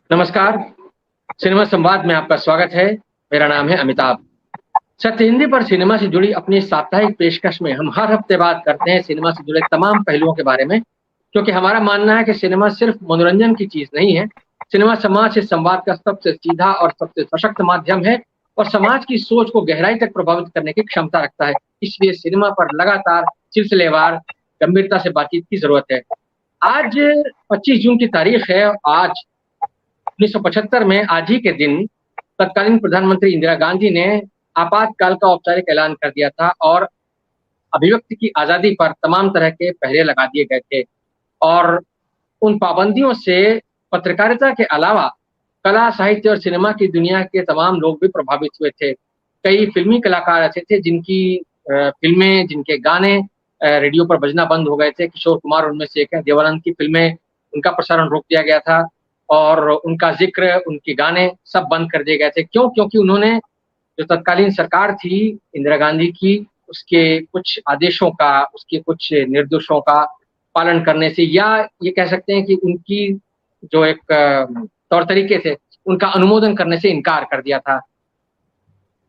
नमस्कार, सिनेमा संवाद में आपका स्वागत है। मेरा नाम है अमिताभ। सत्य हिंदी पर सिनेमा से जुड़ी अपनी साप्ताहिक पेशकश में हम हर हफ्ते बात करते हैं सिनेमा से जुड़े तमाम पहलुओं के बारे में, क्योंकि हमारा मानना है कि सिनेमा सिर्फ मनोरंजन की चीज़ नहीं है। सिनेमा समाज से संवाद का सबसे सीधा और सबसे सशक्त माध्यम है और समाज की सोच को गहराई तक प्रभावित करने की क्षमता रखता है। इसलिए सिनेमा पर लगातार सिलसिलेवार गंभीरता से बातचीत की ज़रूरत है। आज 25 जून की तारीख है। आज 1975 में आज ही के दिन तत्कालीन प्रधानमंत्री इंदिरा गांधी ने आपातकाल का औपचारिक ऐलान कर दिया था और अभिव्यक्ति की आज़ादी पर तमाम तरह के पहरे लगा दिए गए थे। और उन पाबंदियों से पत्रकारिता के अलावा कला, साहित्य और सिनेमा की दुनिया के तमाम लोग भी प्रभावित हुए थे। कई फ़िल्मी कलाकार ऐसे थे जिनकी फ़िल्में, जिनके गाने रेडियो पर बजना बंद हो गए थे। किशोर कुमार उनमें से एक हैं। देवानंद की फ़िल्में, उनका प्रसारण रोक दिया गया था और उनका ज़िक्र, उनके गाने सब बंद कर दिए गए थे। क्यों? क्योंकि उन्होंने जो तत्कालीन सरकार थी इंदिरा गांधी की, उसके कुछ आदेशों का, उसके कुछ निर्देशों का पालन करने से, या ये कह सकते हैं कि उनकी जो एक तौर तरीके थे, उनका अनुमोदन करने से इनकार कर दिया था।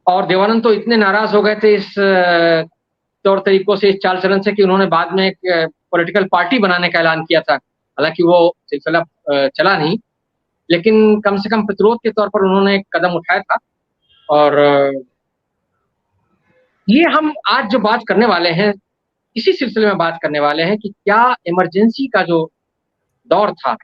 और देवानंद तो इतने नाराज़ हो गए थे इस तौर तरीकों से, इस चाल-चलन से, कि उन्होंने बाद में एक पॉलिटिकल पार्टी बनाने का ऐलान किया था। हालाँकि वो सिलसिला चला नहीं, लेकिन कम से कम प्रतिरोध के तौर पर उन्होंने एक कदम उठाया था। और ये हम आज जो बात करने वाले हैं, इसी सिलसिले में बात करने वाले हैं कि क्या इमरजेंसी का जो दौर था,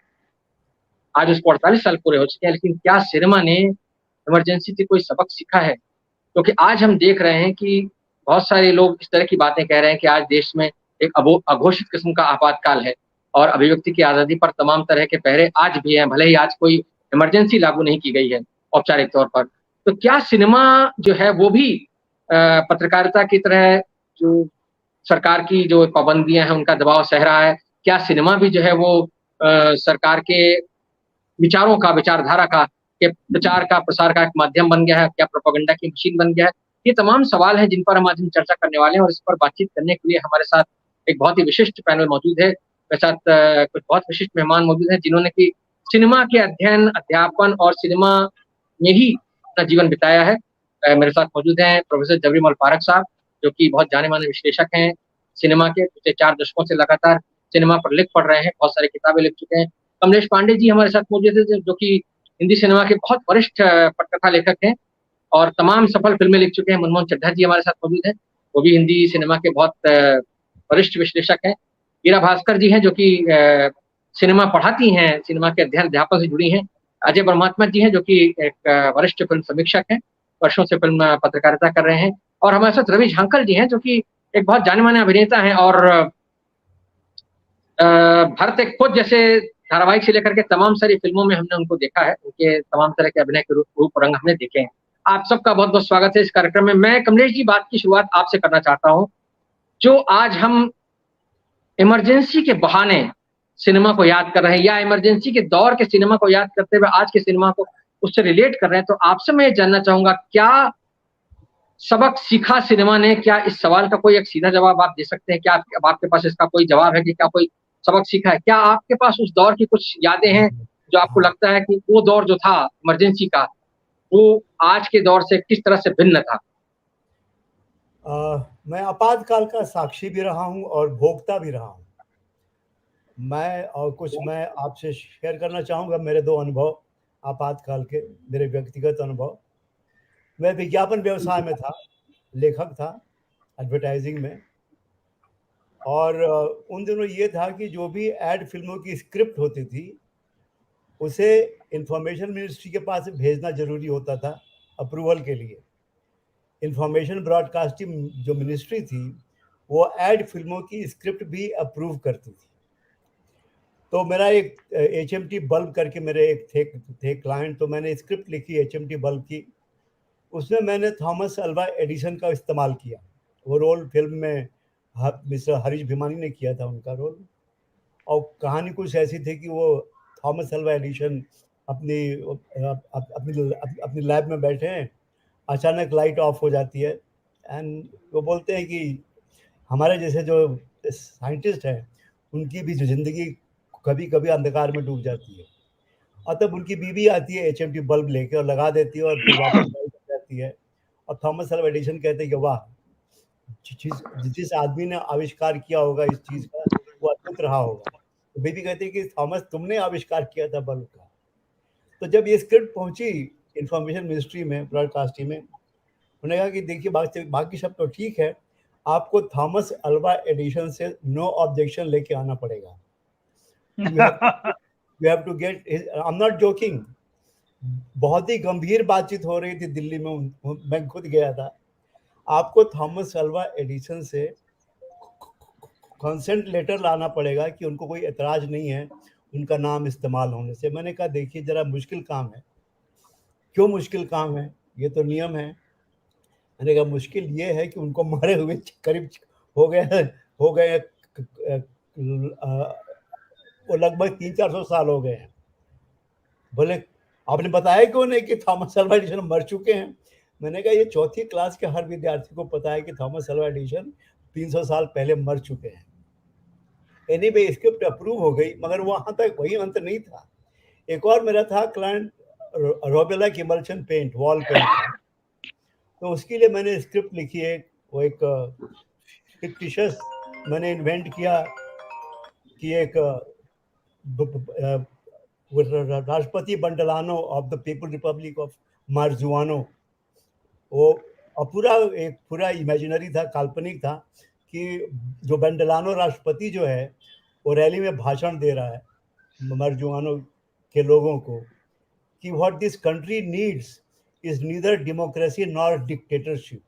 आज उसको 48 साल पूरे हो चुके हैं, लेकिन क्या सिनेमा ने इमरजेंसी से कोई सबक सीखा है? क्योंकि आज हम देख रहे हैं कि बहुत सारे लोग इस तरह की बातें कह रहे हैं कि आज देश में एक अघोषित किस्म का आपातकाल है और अभिव्यक्ति की आज़ादी पर तमाम तरह के पहरे आज भी हैं, भले ही आज कोई इमरजेंसी लागू नहीं की गई है औपचारिक तौर पर। तो क्या सिनेमा जो है वो भी पत्रकारिता की तरह जो सरकार की जो पाबंदियाँ हैं, उनका दबाव सह रहा है? क्या सिनेमा भी जो है वो सरकार के विचारों का, विचारधारा का, के प्रचार का, प्रसार का एक माध्यम बन गया है? क्या प्रोपेगेंडा की मशीन बन गया है? ये तमाम सवाल हैं जिन पर हम आज चर्चा करने वाले हैं और इस पर बातचीत करने के लिए हमारे साथ एक बहुत ही विशिष्ट पैनल मौजूद है। मेरे साथ कुछ बहुत विशिष्ट मेहमान मौजूद हैं जिन्होंने कि सिनेमा के अध्ययन, अध्यापन और सिनेमा में ही अपना जीवन बिताया है। मेरे साथ मौजूद हैं प्रोफ़ेसर जबरीमल पारख साहब, जो कि बहुत जाने-माने विश्लेषक हैं सिनेमा के। पिछले 4 दशकों से लगातार सिनेमा पर लिख पढ़ रहे हैं, बहुत सारी किताबें लिख चुके हैं। कमलेश पांडे जी हमारे साथ मौजूद हैं, जो कि हिंदी सिनेमा के बहुत वरिष्ठ पटकथा लेखक हैं और तमाम सफल फ़िल्में लिख चुके हैं। मनमोहन चड्ढा जी हमारे साथ मौजूद हैं, वो भी हिंदी सिनेमा के बहुत वरिष्ठ विश्लेषक हैं। ईरा भास्कर जी हैं, जो कि सिनेमा पढ़ाती हैं, सिनेमा के अध्ययन-अध्यापन से जुड़ी हैं। अजय ब्रह्मात्मा जी हैं, जो कि एक वरिष्ठ फ़िल्म समीक्षक हैं, वर्षों से फ़िल्म पत्रकारिता कर रहे हैं। और हमारे साथ रवि झांकल जी हैं, जो कि एक बहुत जाने-माने अभिनेता हैं और भरत एक खोज जैसे धारावाहिक से लेकर के तमाम सारी फ़िल्मों में हमने उनको देखा है। उनके तमाम तरह के अभिनय के रूप रंग हमने देखे हैं। आप सबका बहुत-बहुत स्वागत है इस कार्यक्रम में। मैं कमलेश जी बात की शुरुआत आपसे करना चाहता हूँ। जो आज हम इमरजेंसी के बहाने सिनेमा को याद कर रहे हैं या इमरजेंसी के दौर के सिनेमा को याद करते हुए आज के सिनेमा को उससे रिलेट कर रहे हैं, तो आपसे मैं ये जानना चाहूँगा, क्या सबक सीखा सिनेमा ने? क्या इस सवाल का कोई एक सीधा जवाब आप दे सकते हैं? क्या अब आपके पास इसका कोई जवाब है कि क्या कोई सबक सीखा है? क्या आपके पास उस दौर की कुछ यादें हैं, जो आपको हाँ। लगता है कि वो दौर जो था इमरजेंसी का, वो आज के दौर से किस तरह से भिन्न था? मैं आपातकाल का साक्षी भी रहा हूँ और भोगता भी रहा हूँ। मैं आपसे शेयर करना चाहूँगा मेरे 2 अनुभव आपातकाल के, मेरे व्यक्तिगत अनुभव। मैं विज्ञापन व्यवसाय में था, लेखक था, एडवर्टाइज़िंग में। और उन दिनों ये था कि जो भी एड फ़िल्मों की स्क्रिप्ट होती थी, उसे इन्फॉर्मेशन मिनिस्ट्री के पास भेजना ज़रूरी होता था अप्रूवल के लिए। इन्फॉर्मेशन ब्रॉडकास्टिंग जो मिनिस्ट्री थी, वो एड फ़िल्मों की स्क्रिप्ट भी अप्रूव करती थी। तो मेरा एक एचएमटी बल्ब करके मेरे एक थे क्लाइंट, तो मैंने स्क्रिप्ट लिखी एचएमटी बल्ब की। उसमें मैंने थॉमस अल्वा एडिसन का इस्तेमाल किया। वो रोल फ़िल्म में मिस्टर हरीश भिमानी ने किया था उनका रोल। और कहानी कुछ ऐसी थी कि वो थॉमस अल्वा एडिसन अपनी अपनी लैब में बैठे हैं, अचानक लाइट ऑफ हो जाती है एंड वो बोलते हैं कि हमारे जैसे जो साइंटिस्ट हैं, उनकी भी जो ज़िंदगी कभी-कभी अंधकार में डूब जाती है। और तब उनकी बीवी आती है HMT बल्ब लेके और लगा देती है और फिर वापस गायब हो जाती है। और थॉमस अल्वा एडिसन कहते हैं कि वाह, जिस आदमी ने आविष्कार किया होगा इस चीज का वो अद्भुत रहा होगा। तो बीबी कहती है कि थॉमस, तुमने आविष्कार किया था बल्ब का। तो जब ये स्क्रिप्ट पहुंची इंफॉर्मेशन मिनिस्ट्री में, ब्रॉडकास्टिंग में, उन्होंने कहा कि देखिए बाकी सब तो ठीक है, आपको थॉमस अल्वा एडिशन से नो ऑब्जेक्शन लेके आना पड़ेगा। You have to get, I am not joking, बहुत ही गंभीर बातचीत हो रही थी दिल्ली में, मैं खुद गया था। आपको थॉमस अल्वा एडिसन से कंसेंट लेटर लाना पड़ेगा कि उनको कोई एतराज नहीं है उनका नाम इस्तेमाल होने से। मैंने कहा देखिए जरा मुश्किल काम है। क्यों मुश्किल काम है? ये तो नियम है। मैंने कहा मुश्किल ये है कि उनको मारे हुए करीब हो गए वो लगभग 300-400 साल हो गए हैं। बोले आपने बताया क्यों नहीं कि थॉमस अल्वा एडिसन मर चुके हैं? मैंने कहा ये चौथी क्लास के हर विद्यार्थी को पता है कि थॉमस अल्वा एडिसन 300 साल पहले मर चुके हैं। एनीवे स्क्रिप्ट अप्रूव हो गई, मगर वहां तक वही अंत नहीं था। एक और मेरा था क्लाइंट, रोबेला किमल्सन पेंट, वॉल पेंट था। तो उसके लिए मैंने स्क्रिप्ट लिखी है, वो एक फिक्टिशियस मैंने इन्वेंट किया कि एक राष्ट्रपति बंडलानो of the people republic of मार्जुआनो, वो पूरा इमेजिनरी था, काल्पनिक था कि जो बंडलानो राष्ट्रपति जो है वो रैली में भाषण दे रहा है मार्जुआनो के लोगों को कि what this country needs is neither democracy nor dictatorship.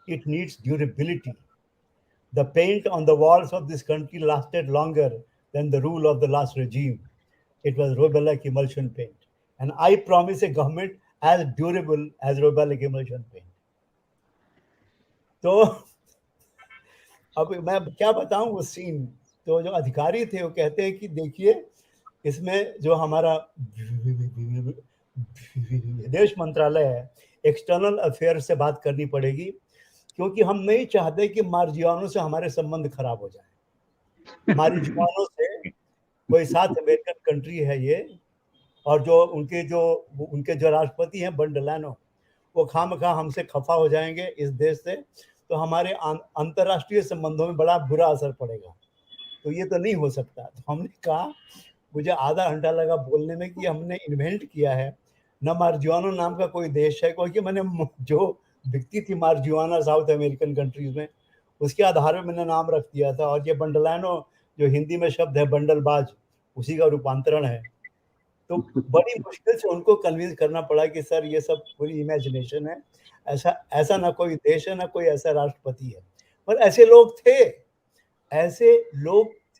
It needs durability. The paint on the walls of this country lasted longer than the rule of the last regime. It was Robelak emulsion paint. And I promise a government as durable as Robelak emulsion paint. तो अब मैं क्या बताऊं वो scene. तो जो अधिकारी थे वो कहते हैं कि देखिए इसमें जो हमारा विदेश मंत्रालय है, एक्सटर्नल अफेयर से बात करनी पड़ेगी, क्योंकि हम नहीं चाहते कि मार्जियानो से हमारे संबंध खराब हो जाए। मार्जियानो से कोई साथ अमेरिकन कंट्री है ये, और जो उनके जो राष्ट्रपति हैं बंडलानो, वो खामखा हमसे खफा हो जाएंगे इस देश से, तो हमारे अंतर्राष्ट्रीय संबंधों में बड़ा बुरा असर पड़ेगा। तो ये तो नहीं हो सकता। तो हमने कहा, मुझे आधा घंटा लगा बोलने में कि हमने इन्वेंट किया है, न मार्जुआनो नाम का कोई देश है, क्योंकि मैंने जो दिखती थी मार्जुआना साउथ अमेरिकन कंट्रीज में, उसके आधार में मैंने नाम रख दिया था। और ये बंडलानो जो हिंदी में शब्द है बंडलबाज, उसी का रूपांतरण है। तो बड़ी मुश्किल से उनको कन्विंस करना पड़ा कि सर ये सब पूरी इमेजिनेशन है, ऐसा ना कोई देश है, ना कोई ऐसा राष्ट्रपति है। पर ऐसे लोग थे।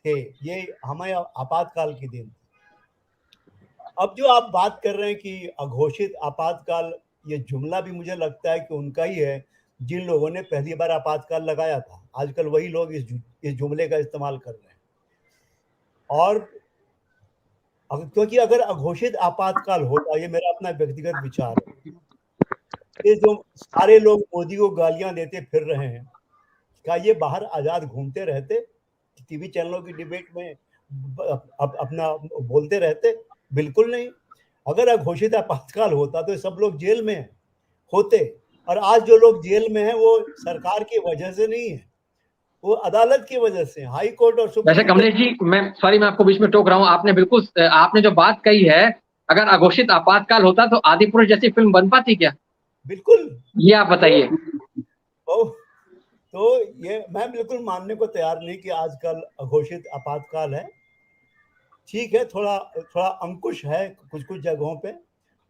ये हमारे आपातकाल के दिन। अब जो आप बात कर रहे हैं कि अघोषित आपातकाल, ये जुमला भी मुझे लगता है कि उनका ही है जिन लोगों ने पहली बार आपातकाल लगाया था। आजकल वही लोग इस जुमले का इस्तेमाल कर रहे हैं। और क्योंकि अगर अघोषित आपातकाल होता, ये मेरा अपना व्यक्तिगत विचार है, ये जो सारे लोग मोदी को गालियां देते फिर रहे हैं, क्या ये बाहर आजाद घूमते रहते, टीवी चैनलों की डिबेट में अपना बोलते रहते? बिल्कुल नहीं। अगर अघोषित आपातकाल होता तो सब लोग जेल में होते, और आज जो लोग जेल में हैं वो सरकार की वजह से नहीं है, वो अदालत की वजह से, हाई कोर्ट और सुप्रीम। वैसे कमलेश जी, मैं आपको बीच में टोक रहा हूँ, आपने जो बात कही है, अगर अघोषित आपातकाल होता तो आदिपुरुष जैसी फिल्म बन पाती क्या? बिल्कुल, ये आप बताइए। तो ये मैं बिल्कुल मानने को तैयार नहीं कि आजकल अघोषित आपातकाल है। ठीक है, थोड़ा अंकुश है कुछ जगहों पे,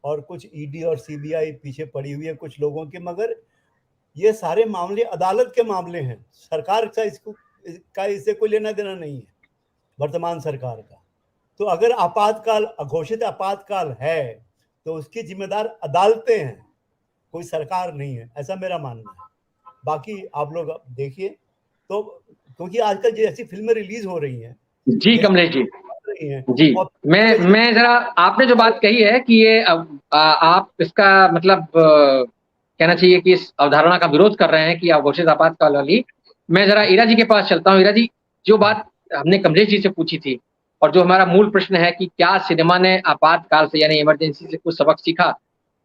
और कुछ ईडी और सीबीआई पीछे पड़ी हुई है कुछ लोगों के, मगर ये सारे मामले अदालत के मामले हैं। सरकार का इससे कोई लेना देना नहीं है, वर्तमान सरकार का। तो अगर आपातकाल, अघोषित आपातकाल है, तो उसकी जिम्मेदार अदालतें हैं, कोई सरकार नहीं है, ऐसा मेरा मानना है। बाकी आप लोग देखिए, तो क्योंकि आजकल जैसी फिल्में रिलीज हो रही हैं। जी कमलेश जी, जी मैं जरा, आपने जो बात कही है कि ये आप इसका मतलब कहना चाहिए कि इस अवधारणा का विरोध कर रहे हैं कि अघोषित आपातकाल वाली, मैं जरा ईरा जी के पास चलता हूँ। ईरा जी, जो बात हमने कमलेश जी से पूछी थी और जो हमारा मूल प्रश्न है कि क्या सिनेमा ने आपातकाल से यानी इमरजेंसी से कुछ सबक सीखा,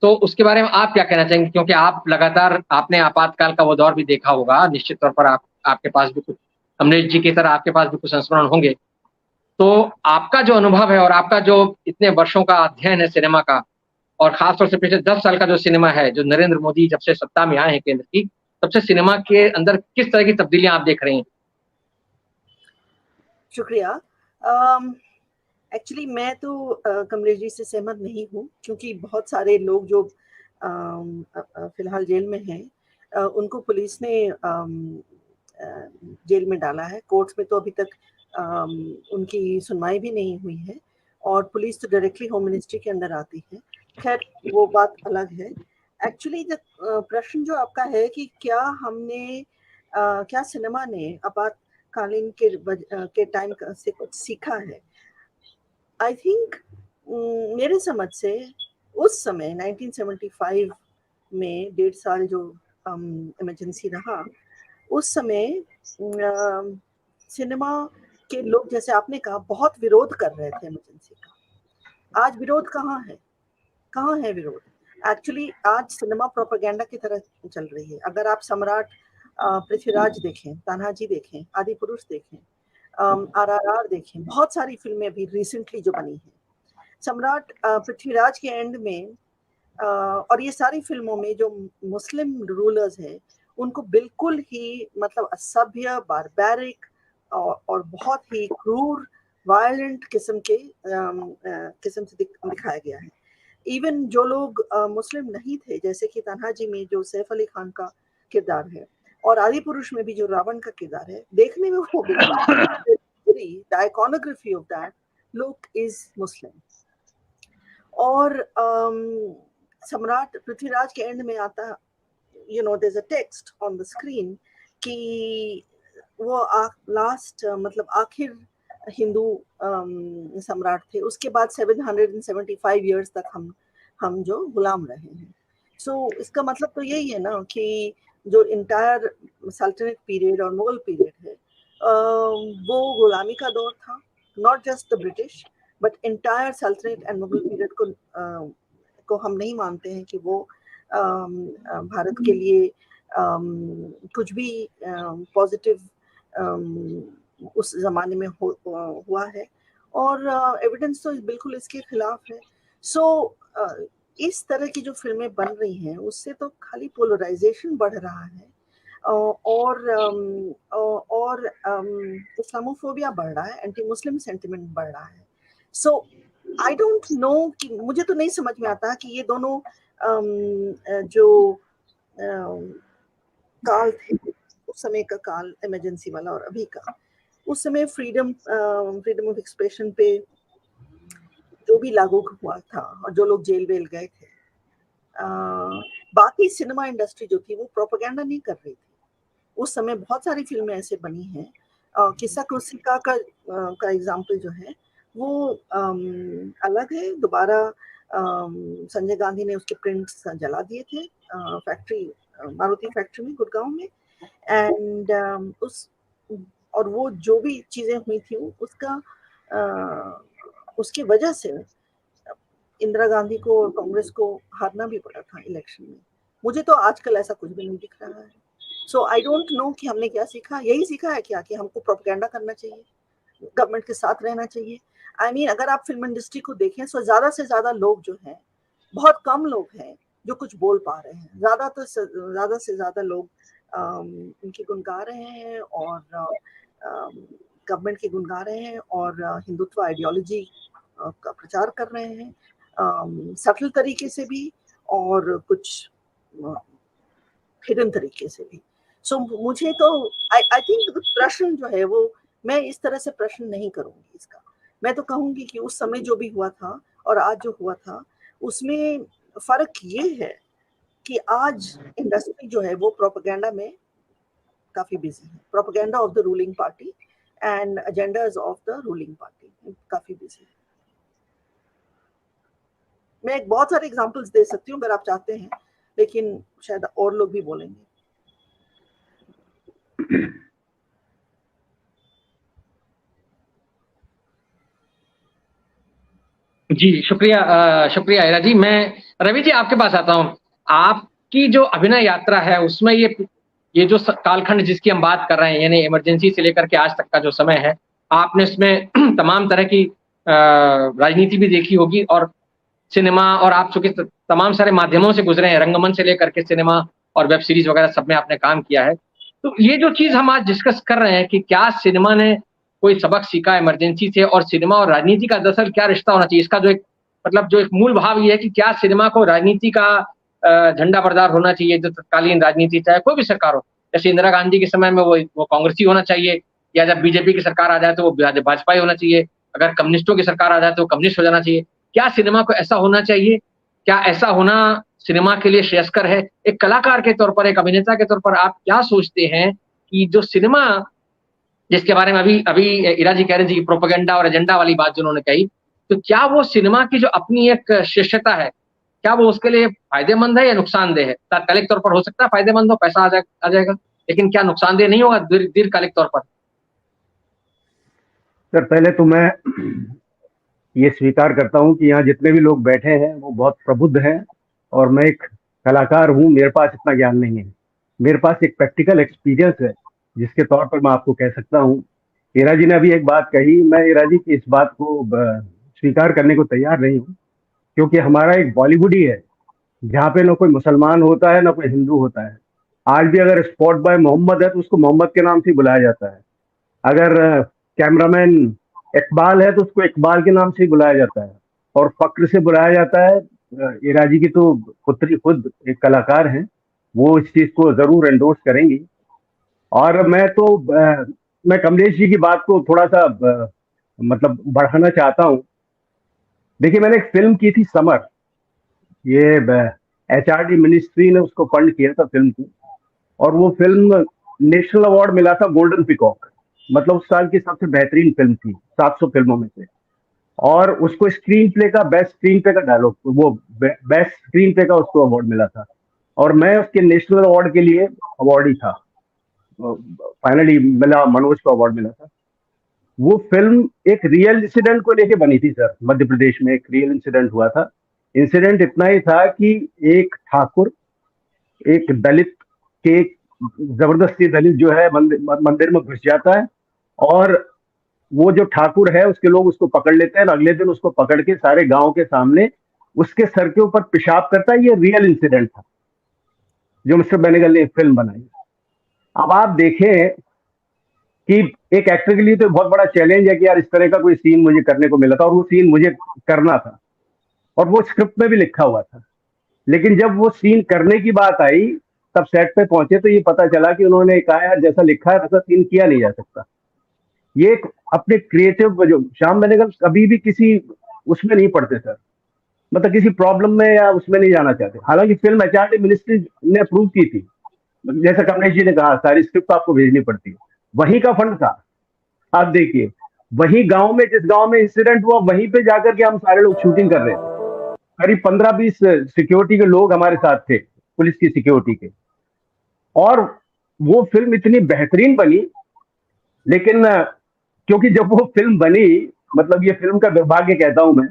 तो उसके बारे में आप क्या कहना चाहेंगे? क्योंकि आप लगातार आपने आपातकाल का वो दौर भी देखा होगा, निश्चित तौर पर आपके पास भी कुछ, अमरीश जी की तरह आपके पास भी कुछ संस्मरण होंगे। तो आपका जो अनुभव है और आपका जो इतने वर्षों का अध्ययन है सिनेमा का, और खासतौर से पिछले 10 साल का जो सिनेमा है, जो नरेंद्र मोदी जब से सत्ता में आए हैं केंद्र की, तब से सिनेमा के अंदर किस तरह की तब्दीलियां आप देख रही हैं? शुक्रिया। एक्चुअली मैं तो कमलेश जी से सहमत नहीं हूँ, क्योंकि बहुत सारे लोग जो फिलहाल जेल में हैं, उनको पुलिस ने जेल में डाला है। कोर्ट्स में तो अभी तक उनकी सुनवाई भी नहीं हुई है, और पुलिस तो डायरेक्टली होम मिनिस्ट्री के अंदर आती है। खैर, वो बात अलग है। एक्चुअली प्रश्न जो आपका है कि क्या हमने क्या सिनेमा ने आपातकालीन के टाइम से कुछ सीखा है, आई थिंक मेरे समझ से उस समय 1975 में 1.5 साल जो इमरजेंसी रहा, उस समय सिनेमा के लोग, जैसे आपने कहा, बहुत विरोध कर रहे थे इमरजेंसी का। आज विरोध कहाँ है? कहाँ है विरोध? एक्चुअली आज सिनेमा प्रोपेगेंडा की तरह चल रही है। अगर आप सम्राट पृथ्वीराज देखें, तान्हाजी देखें, आदि पुरुष देखें, RRR देखें, बहुत सारी फिल्में अभी रिसेंटली जो बनी हैं, सम्राट पृथ्वीराज के एंड में और ये सारी फिल्मों में जो मुस्लिम रूलर्स हैं, उनको बिल्कुल ही मतलब असभ्य, बारबैरिक और बहुत ही क्रूर, वायलेंट किस्म से दिखाया गया है। इवन जो लोग मुस्लिम नहीं थे, जैसे कि तान्हाजी में जो सैफ अली खान का किरदार है, और आदि पुरुष में भी जो रावण का किरदार है, देखने में वो बिल्कुल the iconography of that look is Muslim. और सम्राट पृथ्वीराज के एंड में आता, there's a text on the screen कि वो लास्ट मतलब आखिर हिंदू सम्राट थे। उसके बाद 775 years तक हम जो गुलाम रहे हैं। सो इसका मतलब तो यही है ना कि जो इंटायर सल्तनत पीरियड और मुगल पीरियड है, वो गुलामी का दौर था। Not just the British, but entire सल्तनत एंड मुगल पीरियड को हम नहीं मानते हैं कि वो भारत के लिए कुछ भी पॉजिटिव उस जमाने में हुआ है, और एविडेंस तो बिल्कुल इसके खिलाफ है। सो इस तरह की जो फिल्में बन रही हैं, उससे तो खाली पोलराइजेशन बढ़ रहा है, और इस्लामोफोबिया बढ़ रहा है, एंटी मुस्लिम सेंटिमेंट बढ़ रहा है। सो आई डोंट नो कि, मुझे तो नहीं समझ में आता कि ये दोनों जो काल थे, उस समय का काल इमरजेंसी वाला और अभी का, उस समय फ्रीडम ऑफ एक्सप्रेशन पे जो भी लागू हुआ था और जो लोग जेल वेल गए थे, बाकी सिनेमा इंडस्ट्री जो थी वो प्रोपेगेंडा नहीं कर रही थी। उस समय बहुत सारी फिल्में ऐसे बनी हैं। किस्सा कुर्सिका का एग्जाम्पल जो है वो अलग है। दोबारा संजय गांधी ने उसके प्रिंट्स जला दिए थे फैक्ट्री, मारुति फैक्ट्री में, गुड़गांव में। एंड और वो जो भी चीजें हुई थी उसकी वजह से इंदिरा गांधी को और कांग्रेस को हारना भी पड़ा था इलेक्शन में। मुझे तो आजकल ऐसा कुछ भी नहीं दिख रहा है। सो आई डोंट नो कि हमने क्या सीखा। यही सीखा है क्या कि हमको प्रोपेगेंडा करना चाहिए, गवर्नमेंट के साथ रहना चाहिए। आई मीन, अगर आप फिल्म इंडस्ट्री को देखें तो ज्यादा से ज्यादा लोग जो हैं, बहुत कम लोग हैं जो कुछ बोल पा रहे हैं। ज्यादा से ज्यादा लोग उनकी गुण गा रहे हैं और गवर्नमेंट की गुण गा रहे हैं और हिंदुत्व आइडियोलॉजी का प्रचार कर रहे हैं, सटल तरीके से भी और कुछ हिडन तरीके से भी। सो मुझे तो आई थिंक प्रश्न जो है वो, मैं इस तरह से प्रश्न नहीं करूंगी इसका। मैं तो कहूंगी कि उस समय जो भी हुआ था और आज जो हुआ था, उसमें फर्क ये है कि आज इंडस्ट्री जो है वो प्रोपेगेंडा में काफी बिजी है। Propaganda of the ruling party and agendas of the ruling party काफी बिजी है। मैं एक बहुत सारे एग्जांपल्स दे सकती हूँ अगर आप चाहते हैं, लेकिन शायद और लोग भी बोलेंगे। जी, शुक्रिया हीरा जी। मैं रवि जी आपके पास आता हूँ। आपकी जो अभिनय यात्रा है उसमें ये जो कालखंड जिसकी हम बात कर रहे हैं, यानी इमरजेंसी से लेकर के आज तक का जो समय है, आपने इसमें तमाम तरह की राजनीति भी देखी होगी और सिनेमा, और आप चूंकि तमाम सारे माध्यमों से गुजरे हैं, रंगमंच से लेकर के सिनेमा और वेब सीरीज वगैरह सब में आपने काम किया है। तो ये जो चीज हम आज डिस्कस कर रहे हैं कि क्या सिनेमा ने कोई सबक सीखा इमरजेंसी से, और सिनेमा और राजनीति का दरअसल क्या रिश्ता होना चाहिए, इसका जो एक मतलब जो एक मूल भाव ये है कि क्या सिनेमा को राजनीति का झंडा बरदार होना चाहिए, जो तत्कालीन राजनीति चाहे कोई भी सरकार हो, जैसे इंदिरा गांधी के समय में वो कांग्रेसी होना चाहिए, या जब बीजेपी की सरकार आ जाए तो वो भाजपा ही होना चाहिए, अगर कम्युनिस्टों की सरकार आ जाए तो कम्युनिस्ट हो जाना चाहिए। क्या सिनेमा को ऐसा होना चाहिए? क्या ऐसा होना सिनेमा के लिए श्रेयस्कर है? एक कलाकार के तौर पर, एक अभिनेता के तौर पर आप क्या सोचते हैं कि जो सिनेमा, जिसके बारे में अभी अभी इरा जी कह रहे जी प्रोपेगेंडा और एजेंडा वाली बात जो उन्होंने कही, तो क्या वो सिनेमा की जो अपनी एक श्रेष्ठता है, क्या वो उसके लिए फायदेमंद है या नुकसानदेह है? तात्कालिक तौर पर हो सकता है फायदेमंद हो, पैसा आ जाएगा, लेकिन क्या नुकसानदेह नहीं होगा दीर्घकालिक तौर पर? सर, पहले तो मैं ये स्वीकार करता हूँ कि यहाँ जितने भी लोग बैठे हैं वो बहुत प्रबुद्ध हैं, और मैं एक कलाकार हूँ, मेरे पास इतना ज्ञान नहीं है। मेरे पास एक प्रैक्टिकल एक्सपीरियंस है जिसके तौर पर मैं आपको कह सकता हूँ। ईरा जी ने अभी एक बात कही, मैं ईरा जी की इस बात को स्वीकार करने को तैयार नहीं हूँ, क्योंकि हमारा एक बॉलीवुड ही है जहाँ पे ना कोई मुसलमान होता है ना कोई हिंदू होता है। आज भी अगर स्पॉट बॉय मोहम्मद है तो उसको मोहम्मद के नाम से ही बुलाया जाता है। अगर कैमरामैन इकबाल है तो उसको इकबाल के नाम से ही बुलाया जाता है, और फक्र से बुलाया जाता है। ईरा जी की तो पुत्री खुद एक कलाकार हैं, वो इस चीज को जरूर एंडोर्स करेंगी। और मैं कमलेश जी की बात को थोड़ा सा मतलब बढ़ाना चाहता हूँ। देखिए, मैंने एक फिल्म की थी समर, ये HRD मिनिस्ट्री ने उसको फंड किया था फिल्म को, और वो फिल्म नेशनल अवार्ड मिला था गोल्डन पिकॉक, मतलब उस साल की सबसे बेहतरीन फिल्म थी 700 फिल्मों में से। और उसको स्क्रीन प्ले का बेस्ट स्क्रीन प्ले का डायलॉग, वो बेस्ट स्क्रीन प्ले का उसको अवार्ड मिला था, और मैं उसके नेशनल अवार्ड के लिए अवार्डी था। फाइनली मिला, मनोज को अवार्ड मिला था। वो फिल्म एक रियल इंसिडेंट को लेके बनी थी सर। मध्य प्रदेश में एक रियल इंसिडेंट हुआ था। इंसिडेंट इतना ही था कि एक ठाकुर एक दलित के, जबरदस्ती दलित जो है मंदिर में घुस जाता है, और वो जो ठाकुर है उसके लोग उसको पकड़ लेते हैं, और अगले दिन उसको पकड़ के सारे गांव के सामने उसके सर के ऊपर पेशाब करता है। ये रियल इंसिडेंट था जो मिस्टर बेनेगल ने फिल्म बनाई। अब आप देखें कि एक एक्टर के लिए तो बहुत बड़ा चैलेंज है कि यार इस तरह का कोई सीन मुझे करने को मिला था, और वो सीन मुझे करना था, और वो स्क्रिप्ट में भी लिखा हुआ था। लेकिन जब वो सीन करने की बात आई, तब सेट पे पहुंचे तो ये पता चला कि उन्होंने कहा यार जैसा लिखा है वैसा सीन किया नहीं जा सकता। ये एक अपने क्रिएटिव, जो श्याम बेनेगल कभी भी किसी उसमें नहीं पड़ते सर, मतलब किसी प्रॉब्लम में या उसमें नहीं जाना चाहते। हालांकि फिल्म HRD मिनिस्ट्री ने अप्रूव की थी, जैसा कमलेश जी ने कहा, सारी स्क्रिप्ट आपको भेजनी पड़ती है, वहीं का फंड था। आप देखिए, वही गांव में, जिस गांव में इंसिडेंट हुआ वहीं पे जाकर के हम सारे लोग शूटिंग कर रहे थे। करीब 15-20 सिक्योरिटी के लोग हमारे साथ थे, पुलिस की सिक्योरिटी के। और वो फिल्म इतनी बेहतरीन बनी, लेकिन क्योंकि जब वो फिल्म बनी, मतलब ये फिल्म का दुर्भाग्य कहता हूं मैं,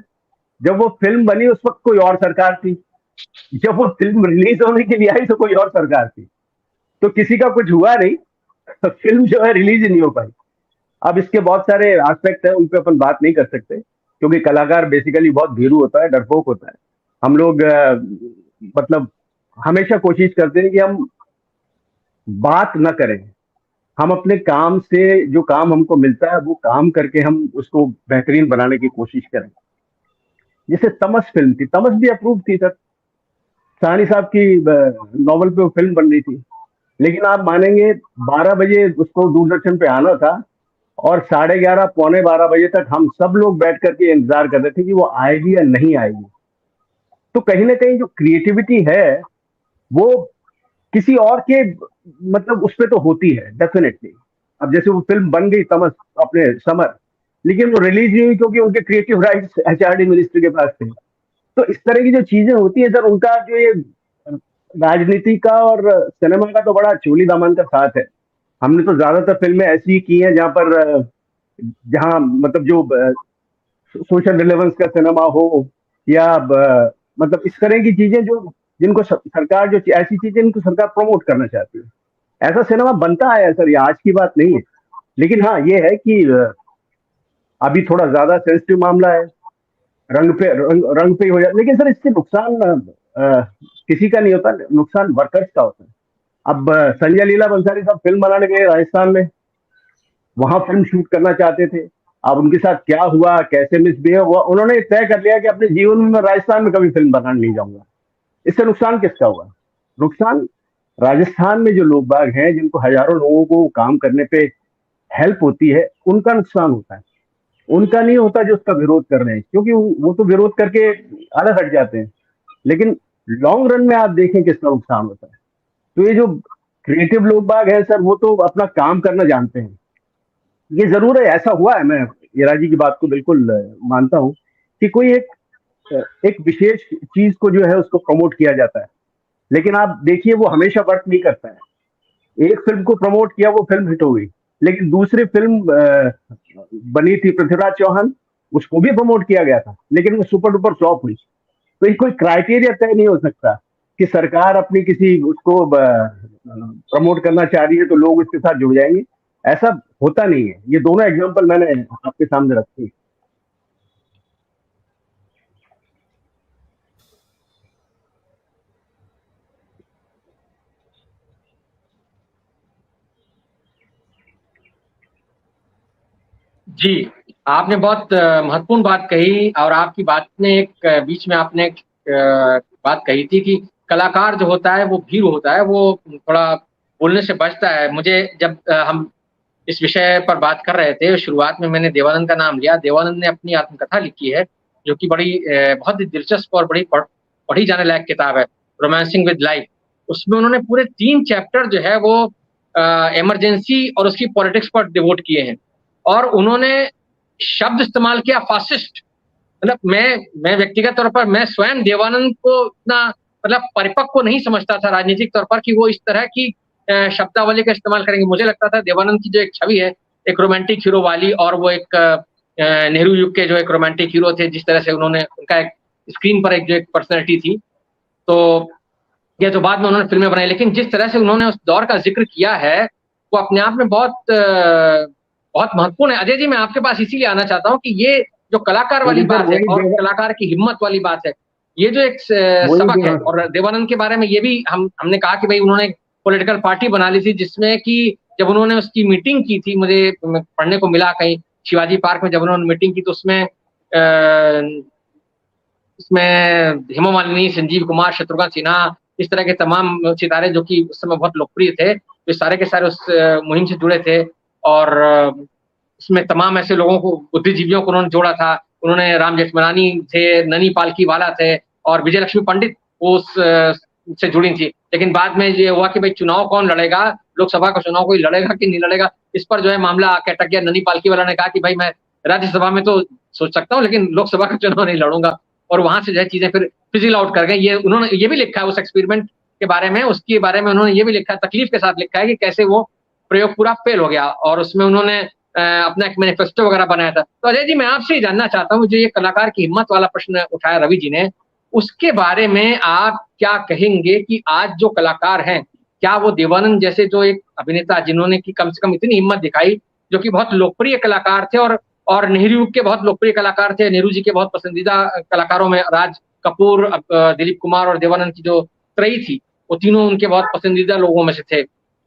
जब वो फिल्म बनी उस वक्त कोई और सरकार थी, जब वो फिल्म रिलीज होने के लिए आई तो कोई और सरकार थी, तो किसी का कुछ हुआ नहीं, फिल्म जो है रिलीज ही नहीं हो पाई। अब इसके बहुत सारे एस्पेक्ट है, उन पे अपन बात नहीं कर सकते, क्योंकि कलाकार बेसिकली बहुत भीरू होता है, डरपोक होता है। हम लोग मतलब हमेशा कोशिश करते हैं कि हम बात न करें, हम अपने काम से, जो काम हमको मिलता है वो काम करके हम उसको बेहतरीन बनाने की कोशिश करें। जैसे तमस फिल्म थी, तमस भी अप्रूव थी सर, साहनी साहब की नॉवल पे वो फिल्म बन रही थी। लेकिन आप मानेंगे 12 बजे उसको दूरदर्शन पे आना था, और 11:30 पौने 12 बजे तक हम सब लोग बैठ करके इंतजार कर रहे थे कि वो आएगी या नहीं आएगी। तो कहीं ना कहीं जो क्रिएटिविटी है वो किसी और के, मतलब उस पर तो होती है डेफिनेटली। अब जैसे वो फिल्म बन गई तमस, अपने समर, लेकिन वो रिलीज नहीं हुई क्योंकि उनके क्रिएटिव राइट्स HRD मिनिस्ट्री के पास थे। तो इस तरह की जो चीजें होती है सर, उनका जो ये राजनीति का और सिनेमा का तो बड़ा चोली दामन का साथ है। हमने तो ज्यादातर फिल्में ऐसी की हैं जहां मतलब जो सोशल रिलेवेंस का सिनेमा हो या मतलब इस तरह की चीजें जो जिनको सरकार जो ऐसी चीजें इनको सरकार प्रमोट करना चाहती है, ऐसा सिनेमा बनता है सर, ये आज की बात नहीं है। लेकिन हाँ ये है कि अभी थोड़ा ज्यादा सेंसिटिव मामला है, रंग पे हो जाए, लेकिन सर इससे नुकसान किसी का नहीं होता, नुकसान वर्कर्स का होता है। अब संजय लीला बंसाली साहब फिल्म बनाने गए राजस्थान में, वहां फिल्म शूट करना चाहते थे। अब उनके साथ क्या हुआ, कैसे मिसबिहेव हुआ, उन्होंने तय कर लिया कि अपने जीवन में मैं राजस्थान में कभी फिल्म बनाने नहीं जाऊंगा। इससे नुकसान किसका हुआ? नुकसान राजस्थान में जो लोग बाग हैं, जिनको हजारों लोगों को काम करने पे हेल्प होती है, उनका नुकसान होता है, उनका नहीं होता जो उसका विरोध कर रहे हैं, क्योंकि वो तो विरोध करके अलग हट जाते हैं। लेकिन लॉन्ग रन में आप देखें किसका नुकसान होता है। तो ये जो क्रिएटिव लोग बाग है सर, वो तो अपना काम करना जानते हैं। ये जरूर है, ऐसा हुआ है, मैं ईरा जी की बात को बिल्कुल मानता हूं कि कोई एक विशेष चीज को जो है उसको प्रमोट किया जाता है, लेकिन आप देखिए वो हमेशा वर्क नहीं करता है। एक फिल्म को प्रमोट किया, वो फिल्म हिट हो गई, लेकिन दूसरी फिल्म बनी थी पृथ्वीराज चौहान, उसको भी प्रमोट किया गया था, लेकिन वो सुपर डुपर फ्लॉप हुई। तो ये कोई क्राइटेरिया तय नहीं हो सकता कि सरकार अपनी किसी उसको प्रमोट करना चाह रही है तो लोग इसके साथ जुड़ जाएंगे, ऐसा होता नहीं है। ये दोनों एग्जांपल मैंने आपके सामने रखे। जी, आपने बहुत महत्वपूर्ण बात कही और आपकी बात ने एक बीच में आपने एक बात कही थी कि कलाकार जो होता है वो भीरू होता है, वो थोड़ा बोलने से बचता है। मुझे जब हम इस विषय पर बात कर रहे थे, शुरुआत में मैंने देवानंद का नाम लिया। देवानंद ने अपनी आत्मकथा लिखी है, जो कि बड़ी बहुत ही दिलचस्प और बड़ी पढ़ी जाने लायक किताब है, रोमांसिंग विद लाइफ। उसमें उन्होंने पूरे 3 चैप्टर जो है वो इमरजेंसी और उसकी पॉलिटिक्स पर डिवोट किए हैं। और उन्होंने शब्द इस्तेमाल किया फासिस्ट। मतलब मैं व्यक्तिगत तौर पर मैं स्वयं देवानंद को इतना मतलब परिपक्व नहीं समझता था राजनीतिक तौर पर कि वो इस तरह की शब्दावली का इस्तेमाल करेंगे। मुझे लगता था देवानंद की जो एक छवि है, एक रोमांटिक हीरो वाली, और वो एक नेहरू युग के जो एक रोमांटिक हीरो थे, जिस तरह से उन्होंने उनका एक स्क्रीन पर एक जो एक पर्सनैलिटी थी, तो ये तो बाद में उन्होंने फिल्में बनाई, लेकिन जिस तरह से उन्होंने उस दौर का जिक्र किया है वो अपने आप में बहुत महत्वपूर्ण है। अजय जी, मैं आपके पास इसीलिए आना चाहता हूँ कि ये जो कलाकार वाली बात है और कलाकार की हिम्मत वाली बात है, ये जो एक सबक है। और देवानंद के बारे में ये भी हमने कहा कि भाई उन्होंने पॉलिटिकल पार्टी बना ली थी, जिसमें कि जब उन्होंने उसकी मीटिंग की थी, मुझे पढ़ने को मिला कहीं शिवाजी पार्क में जब उन्होंने मीटिंग की, तो उसमें हेमा मालिनी, संजीव कुमार, शत्रुघ्न सिन्हा, इस तरह के तमाम सितारे जो कि उस समय बहुत लोकप्रिय थे, वे सारे के सारे उस मुहिम से जुड़े थे। और इसमें तमाम ऐसे लोगों को, बुद्धिजीवियों को उन्होंने जोड़ा था। उन्होंने राम जेठमलानी थे, ननी पालकीवाला थे और विजय लक्ष्मी पंडित उस से जुड़ी थी। लेकिन बाद में ये हुआ कि भाई चुनाव कौन लड़ेगा, लोकसभा का चुनाव कोई लड़ेगा कि नहीं लड़ेगा, इस पर जो है मामला आके अटक गया। ननी पालकीवाला ने कहा कि भाई मैं राज्यसभा में तो सोच सकता हूँ, लेकिन लोकसभा का चुनाव नहीं लड़ूंगा। और वहां से जो है चीजें फिर फिजिल आउट कर गई। ये उन्होंने ये भी लिखा है उस एक्सपेरिमेंट के बारे में, उसके बारे में उन्होंने ये भी लिखा है, तकलीफ के साथ लिखा है कि कैसे वो प्रयोग पूरा फेल हो गया। और उसमें उन्होंने अपना एक मैनिफेस्टो वगैरह बनाया था। तो अजय जी, मैं आपसे ही जानना चाहता हूँ, जो ये कलाकार की हिम्मत वाला प्रश्न उठाया रवि जी ने, उसके बारे में आप क्या कहेंगे कि आज जो कलाकार हैं, क्या वो देवानंद जैसे जो एक अभिनेता जिन्होंने की कम से कम इतनी हिम्मत दिखाई, जो कि बहुत लोकप्रिय कलाकार थे और नेहरू युग के बहुत लोकप्रिय कलाकार थे, नेहरू जी के बहुत पसंदीदा कलाकारों में राज कपूर, दिलीप कुमार और देवानंद की जो त्रयी थी, वो तीनों उनके बहुत पसंदीदा लोगों में से थे।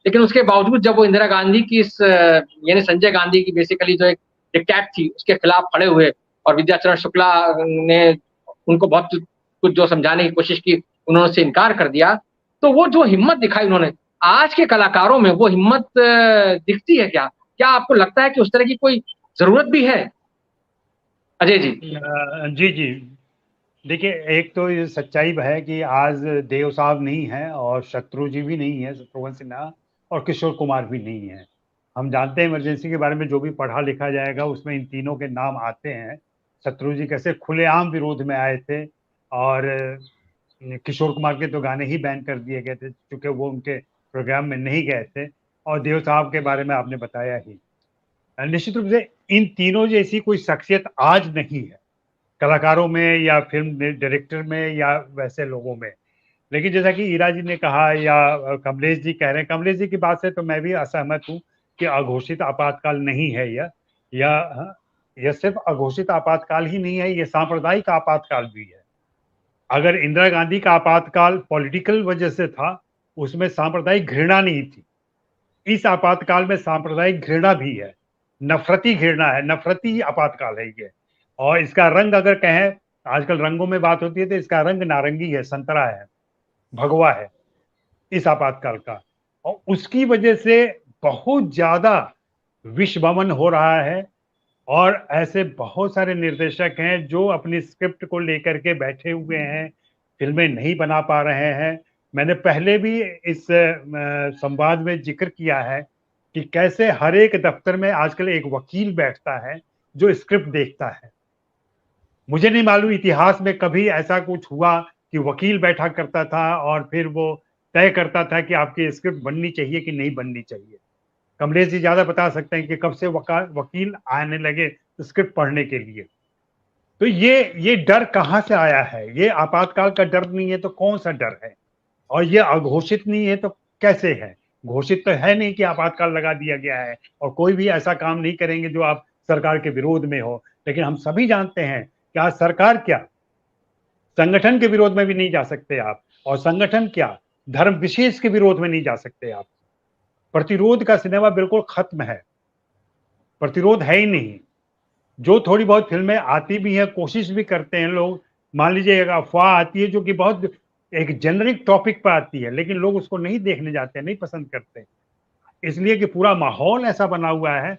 लेकिन उसके बावजूद जब वो इंदिरा गांधी की इस यानी संजय गांधी की बेसिकली जो एक डिक्टेट थी, उसके खिलाफ खड़े हुए और विद्याचरण शुक्ला ने उनको बहुत कुछ जो समझाने की कोशिश की, उन्होंने से इनकार कर दिया। तो वो जो हिम्मत दिखाई उन्होंने, आज के कलाकारों में वो हिम्मत दिखती है क्या? क्या आपको लगता है कि उस तरह की कोई जरूरत भी है? अजय जी। जी जी, देखिए, एक तो ये सच्चाई है कि आज देव साहब नहीं है और शत्रु जी भी नहीं है, शत्रुघ्न सिन्हा, और किशोर कुमार भी नहीं है। हम जानते हैं इमरजेंसी के बारे में जो भी पढ़ा लिखा जाएगा उसमें इन तीनों के नाम आते हैं। शत्रु जी कैसे खुलेआम विरोध में आए थे, और किशोर कुमार के तो गाने ही बैन कर दिए गए थे क्योंकि वो उनके प्रोग्राम में नहीं गए थे, और देव साहब के बारे में आपने बताया ही। निश्चित रूप से इन तीनों जैसी कोई शख्सियत आज नहीं है, कलाकारों में या फिल्म डायरेक्टर में या वैसे लोगों में। लेकिन जैसा कि ईरा जी ने कहा या कमलेश जी कह रहे हैं, कमलेश जी की बात से तो मैं भी असहमत हूँ कि अघोषित आपातकाल नहीं है यह सिर्फ अघोषित आपातकाल ही नहीं है, यह सांप्रदायिक आपातकाल भी है। अगर इंदिरा गांधी का आपातकाल पॉलिटिकल वजह से था, उसमें सांप्रदायिक घृणा नहीं थी। इस आपातकाल में सांप्रदायिक घृणा भी है, नफरती घृणा है, नफरती आपातकाल है ये। और इसका रंग अगर कहें, आजकल रंगों में बात होती है, तो इसका रंग नारंगी है, संतरा है, भगवा है इस आपातकाल का। और उसकी वजह से बहुत ज्यादा विश्वमन हो रहा है। और ऐसे बहुत सारे निर्देशक हैं जो अपनी स्क्रिप्ट को लेकर के बैठे हुए हैं, फिल्में नहीं बना पा रहे हैं। मैंने पहले भी इस संवाद में जिक्र किया है कि कैसे हर एक दफ्तर में आजकल एक वकील बैठता है जो स्क्रिप्ट देखता है। मुझे नहीं मालूम इतिहास में कभी ऐसा कुछ हुआ कि वकील बैठा करता था और फिर वो तय करता था कि आपकी स्क्रिप्ट बननी चाहिए कि नहीं बननी चाहिए। कमलेश जी ज्यादा बता सकते हैं कि कब से वकील आने लगे स्क्रिप्ट पढ़ने के लिए। तो ये डर कहाँ से आया है? ये आपातकाल का डर नहीं है तो कौन सा डर है? और ये अघोषित नहीं है तो कैसे है? घोषित तो है नहीं कि आपातकाल लगा दिया गया है, और कोई भी ऐसा काम नहीं करेंगे जो आप सरकार के विरोध में हो। लेकिन हम सभी जानते हैं कि आज सरकार क्या, संगठन के विरोध में भी नहीं जा सकते आप, और संगठन क्या, धर्म विशेष के विरोध में नहीं जा सकते आप। प्रतिरोध का सिनेमा बिल्कुल खत्म है, प्रतिरोध है ही नहीं। जो थोड़ी बहुत फिल्में आती भी हैं, कोशिश भी करते हैं लोग, मान लीजिए एक अफवाह आती है जो कि बहुत एक जेनरिक टॉपिक पर आती है, लेकिन लोग उसको नहीं देखने जाते, नहीं पसंद करते, इसलिए कि पूरा माहौल ऐसा बना हुआ है।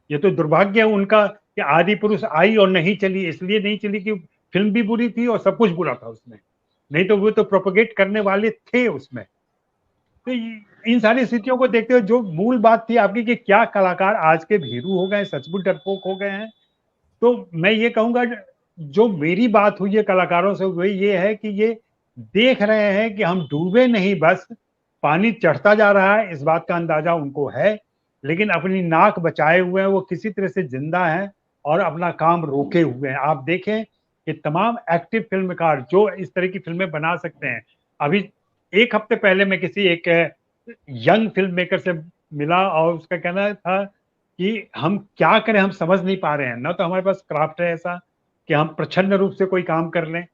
ये तो दुर्भाग्य है उनका कि आदि पुरुष आई और नहीं चली। इसलिए नहीं चली कि फिल्म भी बुरी थी और सब कुछ बुरा था उसमें, नहीं तो वो तो प्रोपोगेट करने वाले थे उसमें। तो इन सारी स्थितियों को देखते हुए जो मूल बात थी आपकी कि क्या कलाकार आज के भीरू हो गए, सचमुच डरपोक हो गए हैं, तो मैं ये कहूंगा जो मेरी बात हुई है कलाकारों से, वही ये है कि ये देख रहे हैं कि हम डूबे नहीं, बस पानी चढ़ता जा रहा है, इस बात का अंदाजा उनको है, लेकिन अपनी नाक बचाए हुए हैं, वो किसी तरह से जिंदा हैं और अपना काम रोके हुए हैं। आप देखें कि तमाम एक्टिव फिल्मकार जो इस तरह की फिल्में बना सकते हैं, अभी एक हफ्ते पहले मैं किसी एक यंग फिल्म मेकर से मिला और उसका कहना था कि हम क्या करें, हम समझ नहीं पा रहे हैं, ना तो हमारे पास क्राफ्ट है ऐसा कि हम प्रच्छन्न रूप से कोई काम कर लें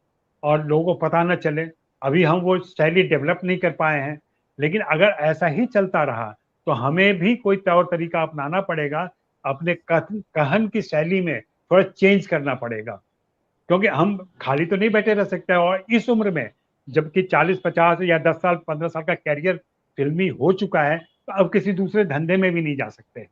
और लोगों को पता न चले, अभी हम वो शैली डेवलप नहीं कर पाए हैं। लेकिन अगर ऐसा ही चलता रहा तो हमें भी कोई तौर तरीका अपनाना पड़ेगा, अपने कहन की शैली में थोड़ा चेंज करना पड़ेगा, क्योंकि हम खाली तो नहीं बैठे रह सकते। और इस उम्र में जबकि 40-50 या 10 साल 15 साल का कैरियर फिल्मी हो चुका है, तो अब किसी दूसरे धंधे में भी नहीं जा सकते।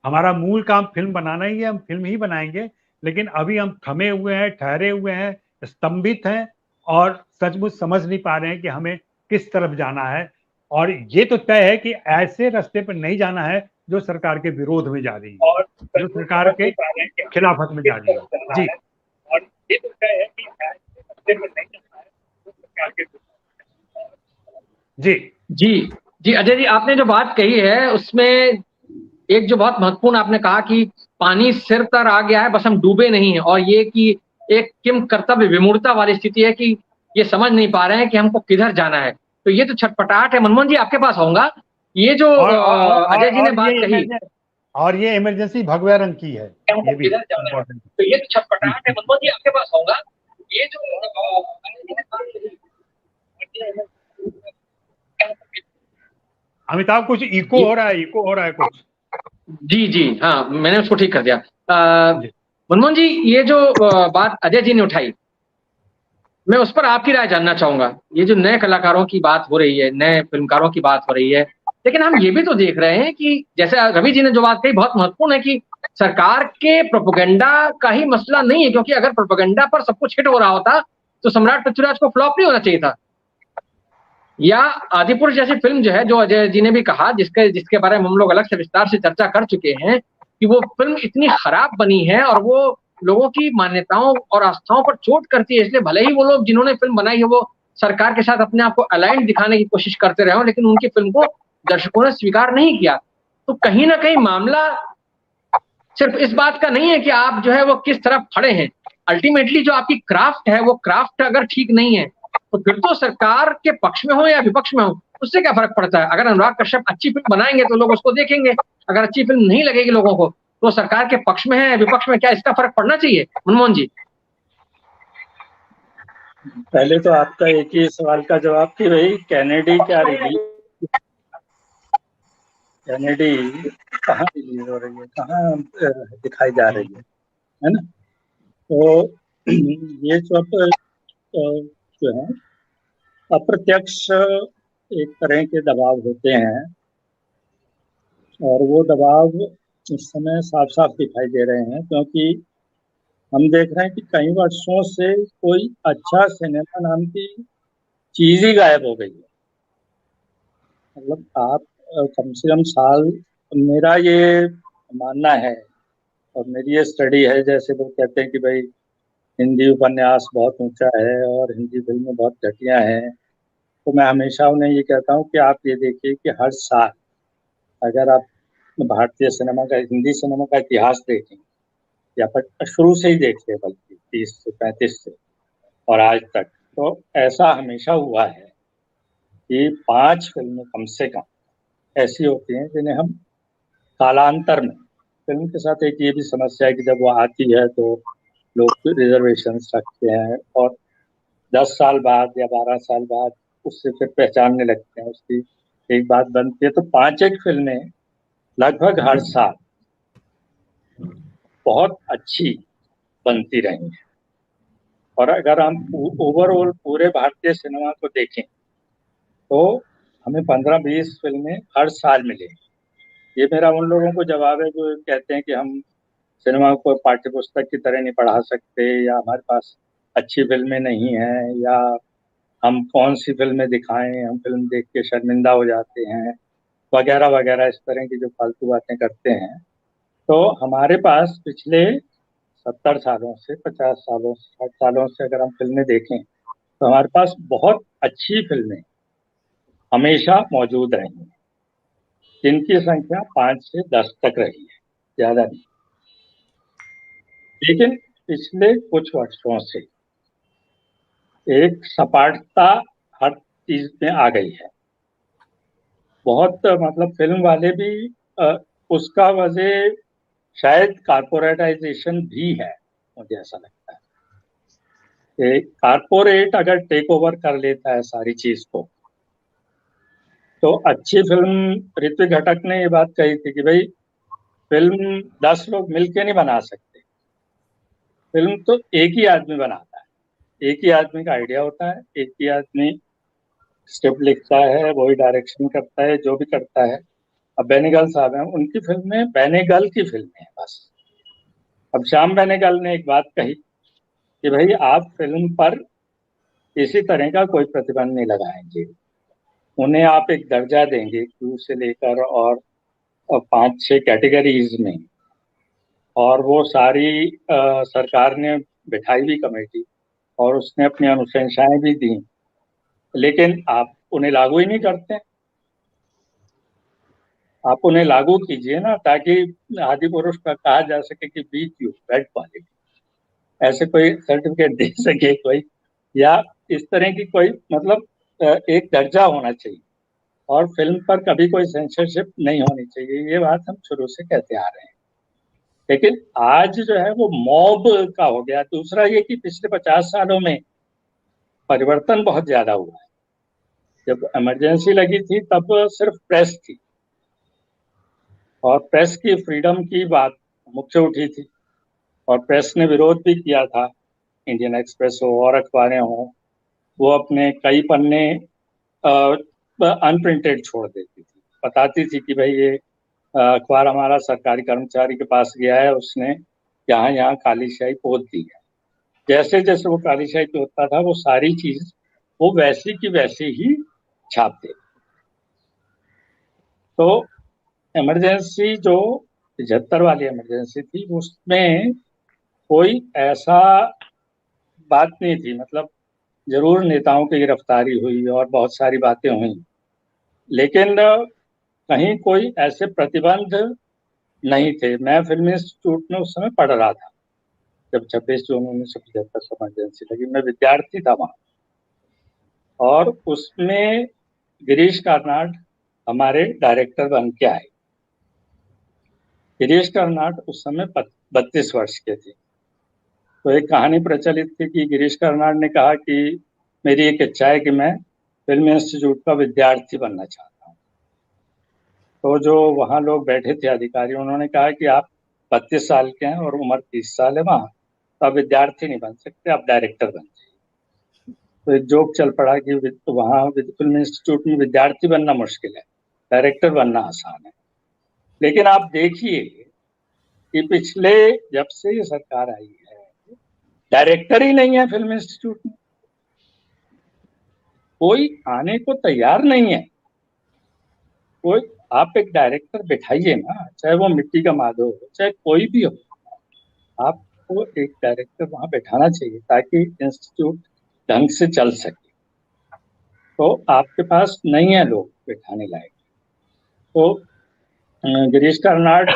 हमारा मूल काम फिल्म बनाना ही है, हम फिल्म ही बनाएंगे, लेकिन अभी हम थमे हुए हैं, ठहरे हुए हैं, स्तंभित हैं और सचमुच समझ नहीं पा रहे हैं कि हमें किस तरफ जाना है। और ये तो तय है कि ऐसे रास्ते पर नहीं जाना है जो सरकार के विरोध में जा रही है और जो सरकार के खिलाफत में जा रही है। जी, और ये तो तय है कि ऐसे रास्ते पर नहीं जाना है जो सरकार के। जी जी जी अजय जी, आपने जो बात कही है उसमें एक जो बहुत महत्वपूर्ण आपने कहा कि पानी सिर पर आ गया है, बस हम डूबे नहीं है, और ये कि एक किम कर्तव्य विमूढ़ता वाली स्थिति है कि ये समझ नहीं पा रहे हैं कि हमको किधर जाना है। तो ये तो छटपटाहट है। मनमोहन जी आपके पास आऊंगा, ये जो अजय जी ने बात कही, और ये इमरजेंसी भगवा रंग की है, ये भी इम्पोर्टेंट। तो ये तो छटपटाहट है। मनमोहन जी आपके पास आऊंगा, ये जो अजय जी ने बात कही, अमिताभ कुछ इको हो रहा है कुछ। जी जी हाँ, मैंने उसको ठीक कर दिया। मनमोहन जी, ये जो बात अजय जी ने उठाई, मैं उस पर आपकी राय जानना चाहूंगा। ये जो नए कलाकारों की बात हो रही है, नए फिल्मकारों की बात हो रही है, लेकिन हम ये भी तो देख रहे हैं कि जैसे रवि जी ने जो बात कही बहुत महत्वपूर्ण है कि सरकार के प्रोपेगेंडा का ही मसला नहीं है, क्योंकि अगर प्रोपेगेंडा पर सब कुछ हिट हो रहा होता तो सम्राट पृथ्वीराज को फ्लॉप नहीं होना चाहिए था। या आदिपुरुष जैसी फिल्म जो है, जो अजय जी ने भी कहा, जिसके बारे में हम लोग अलग से विस्तार से चर्चा कर चुके हैं कि वो फिल्म इतनी खराब बनी है और वो लोगों की मान्यताओं और आस्थाओं पर चोट करती है। इसलिए भले ही वो लोग जिन्होंने फिल्म बनाई है वो सरकार के साथ अपने आप को अलाइन दिखाने की कोशिश करते रहे, लेकिन उनकी फिल्म को दर्शकों ने स्वीकार नहीं किया। तो कहीं ना कहीं मामला सिर्फ इस बात का नहीं है कि आप जो है वो किस तरफ खड़े हैं, अल्टीमेटली जो आपकी क्राफ्ट है वो क्राफ्ट अगर ठीक नहीं है तो फिर तो सरकार के पक्ष में हो या विपक्ष में हो उससे क्या फर्क पड़ता है। अगर अनुराग कश्यप अच्छी फिल्म बनाएंगे तो लोग उसको देखेंगे, अगर अच्छी फिल्म नहीं लगेगी लोगों को तो सरकार के पक्ष में है विपक्ष में, क्या इसका फर्क पड़ना चाहिए? मनमोहन जी, पहले तो आपका एक ही सवाल का जवाब कि भाई कैनेडी क्या रिलीज, कैनेडी कहाँ रिलीज हो रही है, कहाँ दिखाई जा रही है ना। तो ये सब जो है अप्रत्यक्ष एक तरह के दबाव होते हैं और वो दबाव इस समय साफ साफ दिखाई दे रहे हैं, क्योंकि हम देख रहे हैं कि कई वर्षों से कोई अच्छा सिनेमा नाम की चीज ही गायब हो गई है। मतलब आप कम से कम साल, मेरा ये मानना है और मेरी ये स्टडी है, जैसे लोग कहते हैं कि भाई हिंदी उपन्यास बहुत ऊंचा है और हिंदी फिल्में बहुत घटिया हैं, तो मैं हमेशा उन्हें ये कहता हूँ कि आप ये देखिए कि हर साल अगर आप भारतीय सिनेमा का, हिंदी सिनेमा का इतिहास देखें या फिर शुरू से ही देखिए बल्कि 30 से 35 से और आज तक, तो ऐसा हमेशा हुआ है कि 5 फिल्में कम से कम ऐसी होती हैं जिन्हें हम कालांतर में, फिल्म के साथ एक ये भी समस्या है कि जब वो आती है तो लोग रिजर्वेशन रखते हैं और 10 साल बाद या 12 साल बाद उससे फिर पहचानने लगते हैं, उसकी एक बात बनती है। तो 5 एक फिल्में लगभग हर साल बहुत अच्छी बनती रही हैं। और अगर हम ओवरऑल पूरे भारतीय सिनेमा को देखें तो हमें 15-20 फिल्में हर साल मिलेंगी। ये मेरा उन लोगों को जवाब है जो कहते हैं कि हम सिनेमा को पाठ्य पुस्तक की तरह नहीं पढ़ा सकते, या हमारे पास अच्छी फिल्में नहीं हैं, या हम कौन सी फिल्में दिखाएं, हम फिल्म देख के शर्मिंदा हो जाते हैं, वगैरह वगैरह, इस तरह की जो फालतू बातें करते हैं। तो हमारे पास पिछले 70 सालों से, 50 सालों, 60 सालों से अगर हम फिल्में देखें तो हमारे पास बहुत अच्छी फिल्में हमेशा मौजूद रही हैं, जिनकी संख्या 5 से 10 तक रही है, ज्यादा नहीं। लेकिन पिछले कुछ वर्षों से एक सपाटता हर चीज में आ गई है। बहुत मतलब फिल्म वाले भी उसका वजह शायद कारपोरेटाइजेशन भी है, मुझे ऐसा लगता है कि कारपोरेट अगर टेक ओवर कर लेता है सारी चीज को, तो अच्छी फिल्म, ऋत्विक घटक ने ये बात कही थी कि भाई फिल्म 10 लोग मिलके नहीं बना सकते, फिल्म तो एक ही आदमी बनाता है, एक ही आदमी का आइडिया होता है, एक ही आदमी स्क्रिप्ट लिखता है, वही डायरेक्शन करता है, जो भी करता है। अब बेनेगल साहब हैं, उनकी फिल्में बेनेगल की फिल्में हैं बस। अब श्याम बेनेगल ने एक बात कही कि भाई आप फिल्म पर इसी तरह का कोई प्रतिबंध नहीं लगाएंगे, उन्हें आप एक दर्जा देंगे क्यू से लेकर और 5-6 कैटेगरीज में, और वो सारी सरकार ने बिठाई भी कमेटी और उसने अपनी अनुशंसाएं भी दी, लेकिन आप उन्हें लागू ही नहीं करते। आप उन्हें लागू कीजिए ना, ताकि आदि पुरुष का कहा जा सके कि बीट यू बेड क्वालिटी, ऐसे कोई सर्टिफिकेट दे सके कोई, या इस तरह की कोई, मतलब एक दर्जा होना चाहिए और फिल्म पर कभी कोई सेंसरशिप नहीं होनी चाहिए। ये बात हम शुरू से कहते आ रहे हैं, लेकिन आज जो है वो मॉब का हो गया। दूसरा ये कि पिछले 50 सालों में परिवर्तन बहुत ज्यादा हुआ है। जब इमरजेंसी लगी थी तब सिर्फ प्रेस थी और प्रेस की फ्रीडम की बात मुख्य उठी थी और प्रेस ने विरोध भी किया था। इंडियन एक्सप्रेस हो और अखबारें हो, वो अपने कई पन्ने अनप्रिंटेड छोड़ देती थी, बताती थी कि भाई ये अखबार हमारा सरकारी कर्मचारी के पास गया है, उसने यहाँ यहाँ काली स्याही पोत दी है। जैसे जैसे वो काली स्याही पोतता था वो सारी चीज वो वैसी की वैसी ही छाप दे। तो इमरजेंसी जो 75 वाली इमरजेंसी थी उसमें कोई ऐसा बात नहीं थी, मतलब जरूर नेताओं की गिरफ्तारी हुई और बहुत सारी बातें हुई, लेकिन कहीं कोई ऐसे प्रतिबंध नहीं थे। मैं फिल्म इंस्टीट्यूट में उस समय पढ़ रहा था जब 26 जून 1975 को इमरजेंसी लगी। मैं विद्यार्थी था वहाँ, और उसमें गिरीश कार्नाड हमारे डायरेक्टर बन के आए। गिरीश कार्नाड उस समय 32 वर्ष के थे। तो एक कहानी प्रचलित थी कि गिरीश कार्नाड ने कहा कि मेरी एक इच्छा है कि मैं फिल्म इंस्टीट्यूट का विद्यार्थी बनना चाहता हूँ। तो जो वहाँ लोग बैठे थे अधिकारी, उन्होंने कहा कि आप 32 साल के हैं और उम्र 30 साल है वहाँ, तो आप विद्यार्थी नहीं बन सकते, आप डायरेक्टर बन जाइए। तो एक जोक चल पड़ा कि वहाँ फिल्म इंस्टीट्यूट में विद्यार्थी बनना मुश्किल है, डायरेक्टर बनना आसान है। लेकिन आप देखिए कि पिछले जब से ये सरकार आई है, डायरेक्टर ही नहीं है फिल्म इंस्टीट्यूट में, कोई आने को तैयार नहीं है। कोई, आप एक डायरेक्टर बिठाइए ना, चाहे वो मिट्टी का माधव हो, चाहे कोई भी हो, आपको एक डायरेक्टर वहां बैठाना चाहिए ताकि इंस्टीट्यूट ढंग से चल सके। तो आपके पास नहीं है लोग बैठाने लायक। तो गिरीश कार्नाड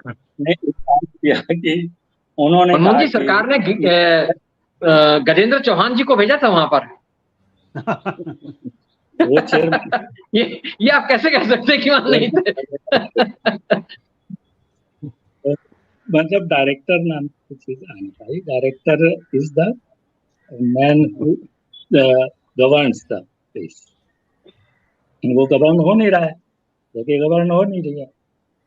ने एक काम किया कि उन्होंने मनमोहन कहा जी, सरकार ने गजेंद्र चौहान जी को भेजा था वहां पर। वो चेयरमैन ये आप कैसे कह सकते हैं कि वहां नहीं थे? मतलब डायरेक्टर नाम की चीज आनी चाहिए। Director is the man who governs the place. वो गवर्न हो नहीं रहा है, जबकि गवर्न हो नहीं रही है।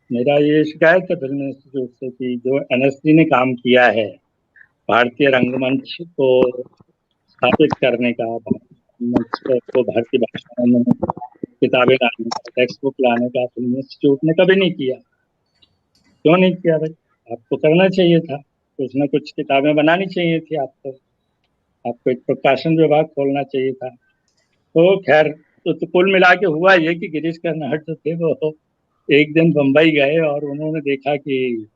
मेरा ये शिकायत है फिल्म इंस्टीट्यूट से कि जो एनएसडी ने काम किया है भारतीय रंगमंच को स्थापित करने का, मंच को भारतीय भाषा में किताबें लाने का, टेक्स्ट बुक लाने का, फिल्म इंस्टीट्यूट ने कभी नहीं किया। क्यों नहीं किया भाई? आपको करना चाहिए था, कुछ ना कुछ किताबें बनानी चाहिए थी आपको एक प्रकाशन विभाग खोलना चाहिए था। तो खैर, तो कुल मिला के हुआ ये कि गिरीश कार्नाड जो थे वो एक दिन बम्बई गए और उन्होंने देखा कि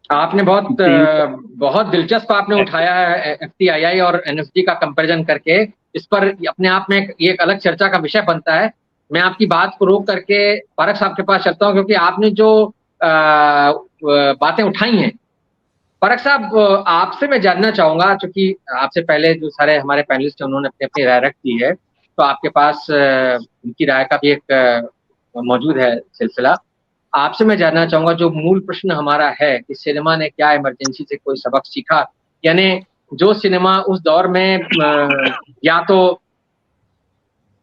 आपने बहुत दिलचस्प आपने उठाया है एफटीआईआई और एनएसडी का कंपैरिजन करके। इस पर अपने आप में ये एक अलग चर्चा का विषय बनता है। मैं आपकी बात को रोक करके पारख साहब के पास चलता हूं, क्योंकि आपने जो बातें उठाई हैं, पारख साहब आपसे मैं जानना चाहूंगा, क्योंकि आपसे पहले जो सारे हमारे पैनलिस्ट हैं उन्होंने अपनी अपनी राय रख दी है, तो आपके पास उनकी राय का भी एक मौजूद है सिलसिला। आपसे मैं जानना चाहूंगा, जो मूल प्रश्न हमारा है कि सिनेमा ने क्या इमरजेंसी से कोई सबक सीखा? यानी जो सिनेमा उस दौर में या तो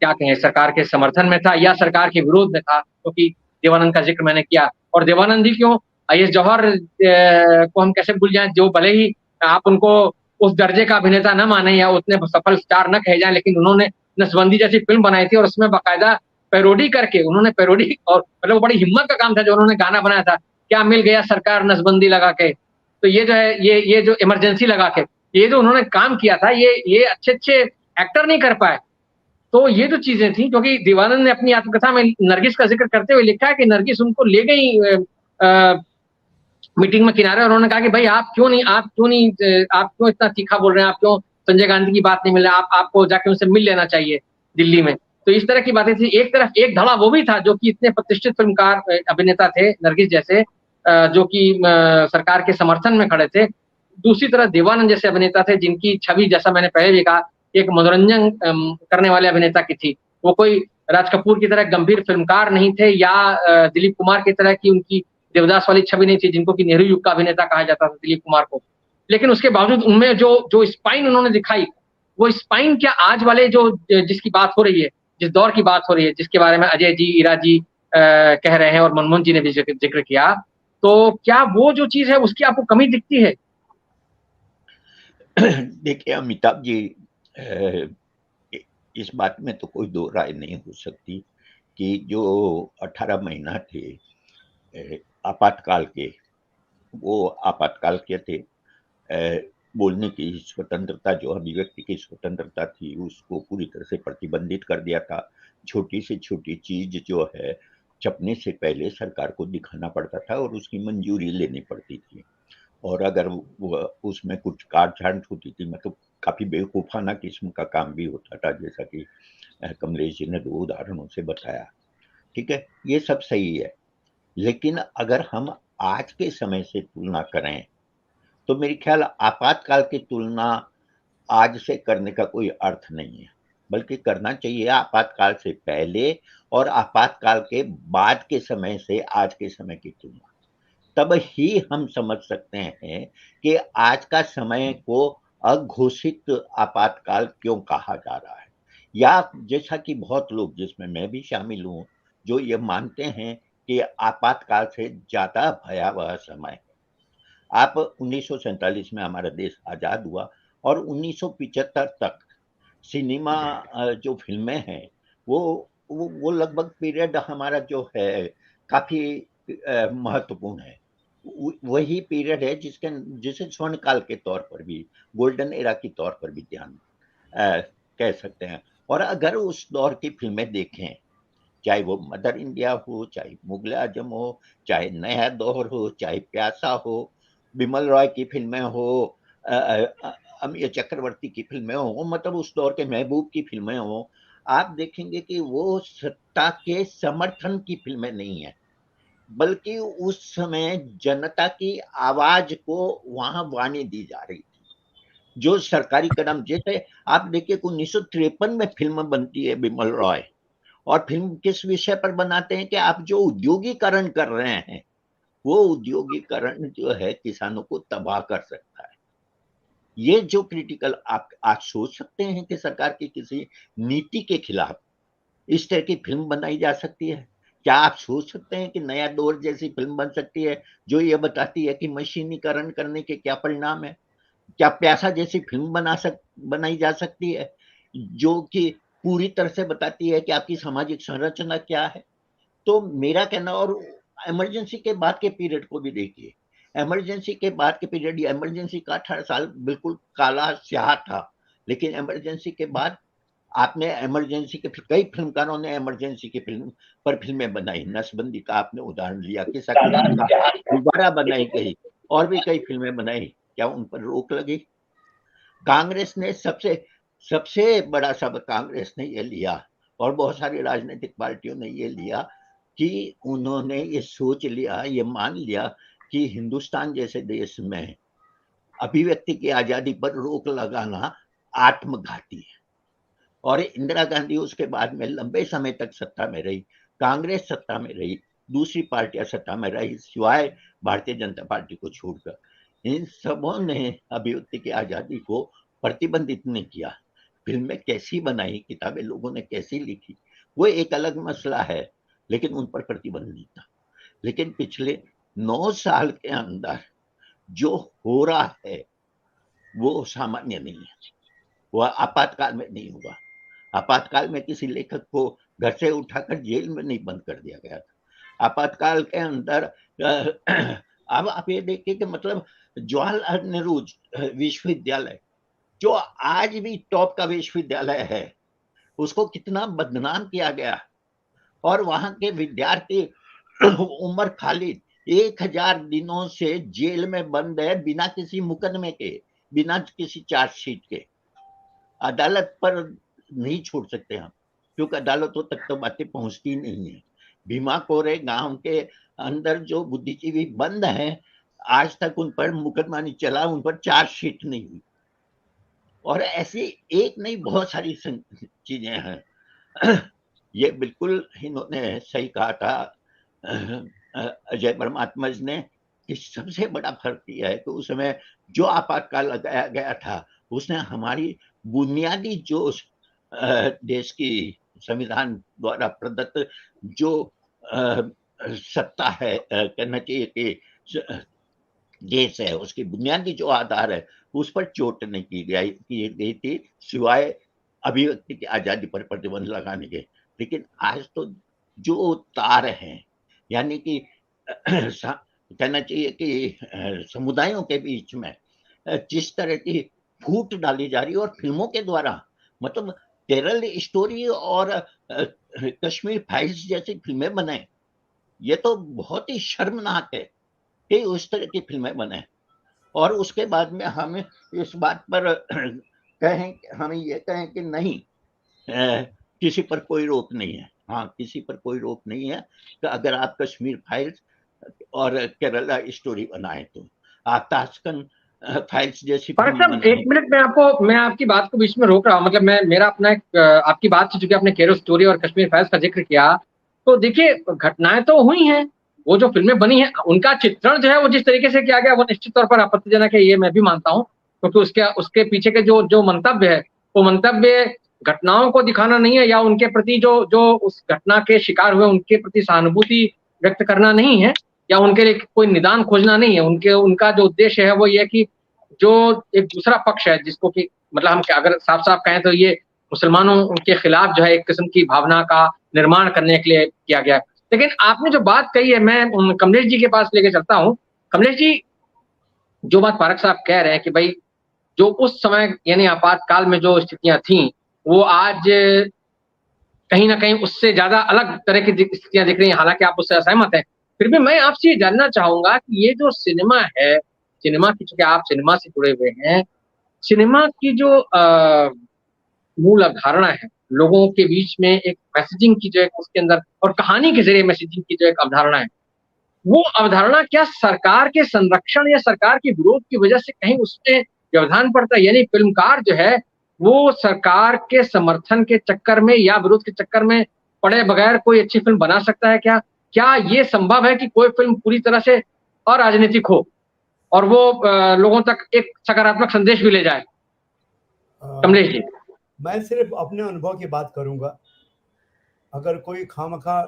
क्या कहें सरकार के समर्थन में था या सरकार के विरोध में था, क्योंकि देवानंद का जिक्र मैंने किया, और देवानंद ही क्यों, आईएएस जौहर को हम कैसे भूल जाएं, जो भले ही आप उनको उस दर्जे का अभिनेता न माने या उतने सफल स्टार न कहे जाए, लेकिन उन्होंने नसबंदी जैसी फिल्म बनाई थी और उसमें बाकायदा पैरोडी करके उन्होंने पैरोडी, और मतलब वो बड़ी हिम्मत का काम था जो उन्होंने गाना बनाया था, क्या मिल गया सरकार नसबंदी लगा के। तो ये जो है ये जो इमरजेंसी लगा के ये जो उन्होंने काम किया था, ये अच्छे अच्छे एक्टर नहीं कर पाए। तो ये जो चीजें थी, क्योंकि देवानंद ने अपनी आत्मकथा में नरगिस का जिक्र करते हुए लिखा है कि नरगिस उनको ले गई मीटिंग में किनारे, और उन्होंने कहा कि भाई आप क्यों इतना तीखा बोल रहे हैं, आप क्यों संजय गांधी की बात नहीं मिल रहा, आपको जाके उनसे मिल लेना चाहिए दिल्ली में। तो इस तरह की बातें थी। एक तरफ एक धड़ा वो भी था जो कि इतने प्रतिष्ठित फिल्मकार अभिनेता थे नरगिस जैसे, जो कि सरकार के समर्थन में खड़े थे। दूसरी तरफ देवानंद जैसे अभिनेता थे जिनकी छवि, जैसा मैंने पहले भी कहा, एक मनोरंजन करने वाले अभिनेता की थी। वो कोई राज कपूर की तरह गंभीर फिल्मकार नहीं थे, या दिलीप कुमार की तरह की उनकी देवदास वाली छवि नहीं थी, जिनको कि नेहरू युग का अभिनेता कहा जाता था दिलीप कुमार को। लेकिन उसके बावजूद उनमें जो स्पाइन उन्होंने दिखाई, वो स्पाइन क्या आज वाले जिसकी बात हो रही है, जिस दौर की बात हो रही है, जिसके बारे में अजय जी, ईरा जी कह रहे हैं और मनमोहन जी ने भी जिक्र किया, तो क्या वो जो चीज है उसकी आपको कमी दिखती है? देखिए अमिताभ जी, इस बात में तो कोई दो राय नहीं हो सकती कि जो 18 महीना थे आपातकाल के, वो आपातकाल के थे। बोलने की स्वतंत्रता, जो अभिव्यक्ति की स्वतंत्रता थी, उसको पूरी तरह से प्रतिबंधित कर दिया था। छोटी से छोटी चीज जो है छपने से पहले सरकार को दिखाना पड़ता था और उसकी मंजूरी लेनी पड़ती थी, और अगर उसमें कुछ काटछांट होती थी, मतलब काफी बेवकूफाना किस्म का काम भी होता था, जैसा कि कमलेश जी ने 2 उदाहरणों से बताया। ठीक है, ये सब सही है, लेकिन अगर हम आज के समय से तुलना करें तो मेरे ख्याल आपातकाल की तुलना आज से करने का कोई अर्थ नहीं है, बल्कि करना चाहिए आपातकाल से पहले और आपातकाल के बाद के समय से आज के समय की तुलना। तब ही हम समझ सकते हैं कि आज का समय को अघोषित आपातकाल क्यों कहा जा रहा है, या जैसा कि बहुत लोग, जिसमें मैं भी शामिल हूं, जो ये मानते हैं कि आपातकाल से ज्यादा भयावह समय है। आप 1947 में हमारा देश आजाद हुआ और 1975 तक सिनेमा जो फिल्में हैं वो लगभग पीरियड हमारा जो है काफी महत्वपूर्ण है। वही पीरियड है जिसे स्वर्ण काल के तौर पर भी, गोल्डन एरा के तौर पर भी ध्यान कह सकते हैं। और अगर उस दौर की फिल्में देखें, चाहे वो मदर इंडिया हो, चाहे मुगल आजम हो, चाहे नया दौर हो, चाहे प्यासा हो, बिमल रॉय की फिल्में हो, अमीय चक्रवर्ती की फिल्में हो, मतलब उस दौर के महबूब की फिल्में हो, आप देखेंगे कि वो सत्ता के समर्थन की फिल्में नहीं है, बल्कि उस समय जनता की आवाज को वहां वाणी दी जा रही थी। जो सरकारी कदम, जैसे आप देखिए 1953 में फिल्म बनती है बिमल रॉय, और फिल्म किस विषय पर बनाते हैं कि आप जो उद्योगीकरण कर रहे हैं, वो उद्योगीकरण जो है किसानों को तबाह कर सकता है। ये जो क्रिटिकल, आप आज सोच सकते हैं कि सरकार की किसी नीति के खिलाफ इस तरह की फिल्म बनाई जा सकती है? क्या आप सोच सकते हैं कि नया दौर जैसी फिल्म बन सकती है जो ये बताती है कि मशीनीकरण करने के क्या परिणाम है? क्या प्यासा जैसी फिल्म बनाई जा सकती है जो कि पूरी तरह से बताती है कि आपकी सामाजिक संरचना क्या है? तो मेरा कहना, और इमरजेंसी के बाद के पीरियड को भी देखिए, इमरजेंसी के बाद के पीरियड, या इमरजेंसी का 18 साल बिल्कुल काला स्याह था, लेकिन इमरजेंसी के बाद आपने इमरजेंसी के कई फिल्मकारों ने इमरजेंसी की फिल्में बनाई। नसबंदी का आपने उदाहरण लिया, किस्सा दोबारा बनाई गई, और भी कई फिल्में बनाई। क्या उन पर रोक लगी? कांग्रेस ने सबसे बड़ा सबक कांग्रेस ने ये लिया, और बहुत सारी राजनीतिक पार्टियों ने ये लिया कि उन्होंने ये सोच लिया, ये मान लिया कि हिंदुस्तान जैसे देश में अभिव्यक्ति की आजादी पर रोक लगाना आत्मघाती है। और इंदिरा गांधी उसके बाद में लंबे समय तक सत्ता में रही, कांग्रेस सत्ता में रही, दूसरी पार्टियां सत्ता में रही, सिवाय भारतीय जनता पार्टी को छोड़कर। इन सबों ने अभिव्यक्ति की आजादी को प्रतिबंधित नहीं किया। फिल्में कैसी बनाई, किताबें लोगों ने कैसी लिखी, वो एक अलग मसला है, लेकिन उन पर प्रतिबंध नहीं था। लेकिन पिछले 9 साल के अंदर जो हो रहा है वो सामान्य नहीं है, वो आपातकाल में नहीं हुआ। आपातकाल में किसी लेखक को घर से उठाकर जेल में नहीं बंद कर दिया गया था। आपातकाल के अंदर अब आप ये देखिए कि मतलब जवाहरलाल नेहरू विश्वविद्यालय, जो आज भी टॉप का विश्वविद्यालय है, उसको कितना बदनाम किया गया, और वहां के विद्यार्थी उमर खालिद 1000 दिनों से जेल में बंद है, बिना किसी मुकदमे के, बिना किसी चार्जशीट के। अदालत पर नहीं छोड़ सकते हम, क्योंकि अदालतों तक तो बातें पहुंचती नहीं है। भीमा कोरे गांव के अंदर जो बुद्धिजीवी बंद हैं, आज तक उन पर मुकदमा नहीं चला, उन पर चार्जशीट नहीं हुई। और ऐसी एक नहीं, बहुत सारी चीजें हैं। ये बिल्कुल इन्होंने सही कहा था अजय परमात्मज ने, कि सबसे बड़ा फर्क यह है कि उस समय जो आपातकाल लगाया गया था, उसने हमारी बुनियादी जो देश की संविधान द्वारा प्रदत्त जो सत्ता है, कहना चाहिए कि देश है, उसकी बुनियादी जो आधार है, उस पर चोट नहीं की गई थी, सिवाय अभिव्यक्ति की आजादी पर प्रतिबंध लगाने के। लेकिन आज तो जो तार हैं, यानी कि कहना चाहिए कि समुदायों के बीच में जिस तरह की फूट डाली जा रही है, और फिल्मों के द्वारा, मतलब केरल स्टोरी और कश्मीर फाइल्स जैसी फिल्में बने, ये तो बहुत ही शर्मनाक है कि उस तरह की फिल्में बने। और उसके बाद में हम इस बात पर हम ये कहें कि नहीं, किसी पर कोई रोक नहीं है। हाँ, किसी पर कोई रोक नहीं है कि अगर आप कश्मीर फाइल्स और केरला स्टोरी बनाए तो ताशकंद फाइल्स जैसी फारूक साहब, एक मिनट, मैं आपकी बात को बीच में रोक रहा हूँ। मतलब मेरा अपना एक आपकी बात से, चूंकि आपने केरो स्टोरी और कश्मीर फाइल्स का जिक्र किया, तो देखिए घटनाएं तो हुई हैं, वो जो फिल्में बनी हैं उनका चित्रण जो है वो जिस तरीके से किया गया वो निश्चित तौर पर आपत्तिजनक है, ये मैं भी मानता हूँ, क्योंकि उसके पीछे के जो मंतव्य है वो मंतव्य घटनाओं को दिखाना नहीं है, या उनके प्रति जो उस घटना के शिकार हुए उनके प्रति सहानुभूति व्यक्त करना नहीं है, या उनके लिए कोई निदान खोजना नहीं है। उनका जो उद्देश्य है वो ये कि जो एक दूसरा पक्ष है, जिसको कि मतलब हम अगर साफ साफ कहें तो ये मुसलमानों के खिलाफ जो है एक किस्म की भावना का निर्माण करने के लिए किया गया है। लेकिन आपने जो बात कही है, मैं कमलेश जी के पास लेके चलता हूँ। कमलेश जी, जो बात फारूक साहब कह रहे हैं कि भाई जो उस समय यानी आपातकाल में जो स्थितियां थी वो आज कहीं ना कहीं उससे ज्यादा अलग तरह की स्थितियां दिख रही हैं, हालांकि आप उससे असहमत हैं। फिर भी मैं आपसे ये जानना चाहूंगा कि ये जो सिनेमा है, सिनेमा की, चूंकि आप सिनेमा से जुड़े हुए हैं, सिनेमा की जो मूल अवधारणा है, लोगों के बीच में एक मैसेजिंग की जो एक उसके अंदर और कहानी के जरिए मैसेजिंग की जो एक अवधारणा है, वो अवधारणा क्या सरकार के संरक्षण या सरकार के विरोध की वजह से कहीं उसमें व्यवधान पड़ता है? यानी फिल्मकार जो है वो सरकार के समर्थन के चक्कर में या विरोध के चक्कर में पड़े बगैर कोई अच्छी फिल्म बना सकता है क्या? क्या ये संभव है कि कोई फिल्म पूरी तरह से अराजनीतिक हो और वो लोगों तक एक सकारात्मक संदेश भी ले जाए? कमलेश जी, मैं सिर्फ अपने अनुभव की बात करूंगा। अगर कोई खामखा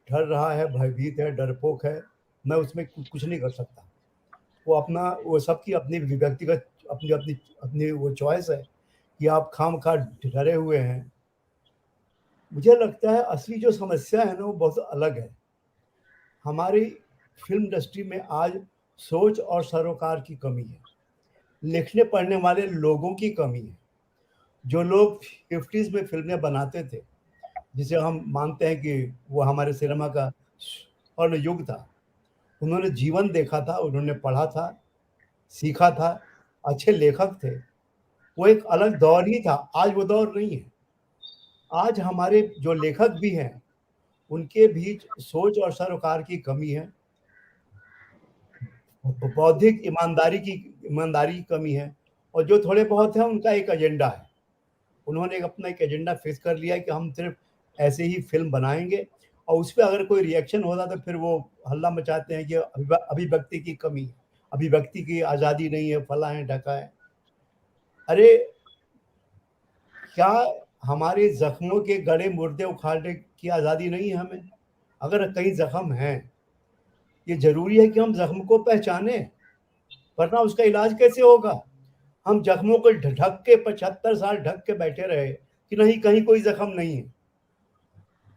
डर रहा है, भयभीत है, डरपोक है, मैं उसमें कुछ नहीं कर सकता। वो सबकी अपनी व्यक्तिगत अपनी वो चॉइस है कि आप खामखा डरे हुए हैं। मुझे लगता है असली जो समस्या है ना वो बहुत अलग है। हमारी फिल्म इंडस्ट्री में आज सोच और सरोकार की कमी है, लिखने पढ़ने वाले लोगों की कमी है। जो लोग 50s में फिल्में बनाते थे, जिसे हम मानते हैं कि वो हमारे सिनेमा का स्वर्ण युग था, उन्होंने जीवन देखा था, उन्होंने पढ़ा था, सीखा था, अच्छे लेखक थे। वो एक अलग दौर ही था, आज वो दौर नहीं है। आज हमारे जो लेखक भी हैं उनके बीच सोच और सरोकार की कमी है, बौद्धिक ईमानदारी की कमी है, और जो थोड़े बहुत हैं उनका एक एजेंडा है। उन्होंने अपना एक एजेंडा फिक्स कर लिया है कि हम सिर्फ ऐसे ही फिल्म बनाएंगे, और उस पर अगर कोई रिएक्शन होता तो फिर वो हल्ला मचाते हैं कि अभिव्यक्ति की कमी है, अभिव्यक्ति की आज़ादी नहीं है, फला है, ढका है। अरे क्या हमारे जख्मों के गड़े मुर्दे उखाड़ने की आज़ादी नहीं है हमें? अगर कहीं जख्म है, ये जरूरी है कि हम जख्म को पहचाने, वरना उसका इलाज कैसे होगा? हम जख्मों को ढक के 75 साल ढक के बैठे रहे कि नहीं, कहीं कोई जख्म नहीं है,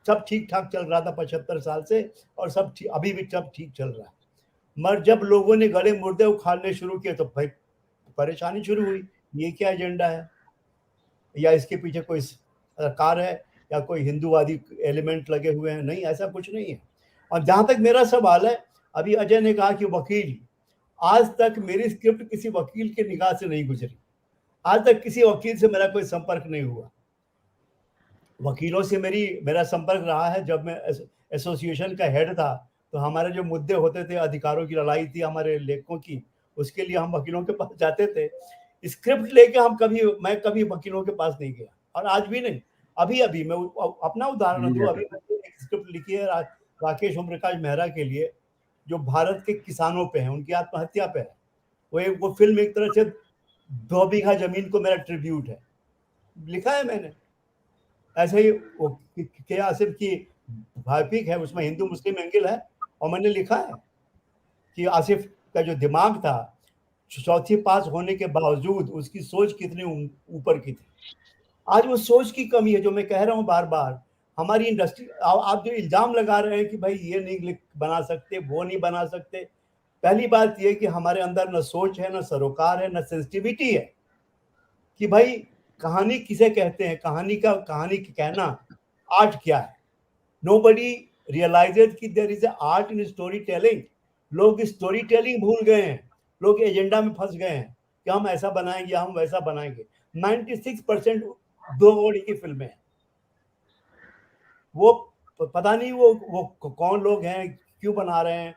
सब ठीक ठाक चल रहा था 75 साल से, और अभी भी सब ठीक चल रहा है। मगर जब लोगों ने गले मुर्दे उखाड़ने शुरू किए तो भाई परेशानी शुरू हुई। ये क्या एजेंडा है? या इसके पीछे कोई सरकार है या कोई हिंदूवादी एलिमेंट लगे हुए हैं? नहीं, ऐसा कुछ नहीं है। और जहां तक मेरा सवाल है, अभी अजय ने कहा कि वकील, आज तक मेरी स्क्रिप्ट किसी वकील के निगाह से नहीं गुजरी। आज तक किसी वकील से मेरा कोई संपर्क नहीं हुआ। वकीलों से मेरा संपर्क रहा है जब मैं एसोसिएशन का हेड था, तो हमारे जो मुद्दे होते थे, अधिकारों की लड़ाई थी हमारे लेखकों की, उसके लिए हम वकीलों के पास जाते थे। स्क्रिप्ट लेके मैं कभी वकीलों के पास नहीं गया, और आज भी नहीं। अभी मैं अपना उदाहरण दूं, अभी मैंने एक स्क्रिप्ट लिखी है राकेश ओमप्रकाश मेहरा के लिए, जो भारत के किसानों पे है, उनकी आत्महत्या पे है। वो फिल्म एक तरह से 2 बीघा जमीन को मेरा ट्रिब्यूट है, लिखा है मैंने। ऐसे ही वो के आसिफ की बायोपिक है, उसमें हिंदू मुस्लिम एंगल है, और मैंने लिखा है कि आसिफ का जो दिमाग था, चौथी पास होने के बावजूद उसकी सोच कितनी ऊपर की थी। आज वो सोच की कमी है, जो मैं कह रहा हूँ बार बार। हमारी इंडस्ट्री, आप जो इल्जाम लगा रहे हैं कि भाई ये नहीं बना सकते, वो नहीं बना सकते, पहली बात ये कि हमारे अंदर न सोच है, न सरोकार है, न सेंसिटिविटी है कि भाई कहानी किसे कहते हैं, कहानी कहना आर्ट क्या है। नोबडी रियलाइजेज कि there is art in storytelling. लोग स्टोरी टेलिंग भूल गए हैं, लोग एजेंडा में फंस गए हैं कि हम ऐसा बनाएंगे, हम वैसा बनाएंगे। 96% 2 कौड़ी की फिल्में हैं। वो पता नहीं वो कौन लोग हैं, क्यों बना रहे हैं,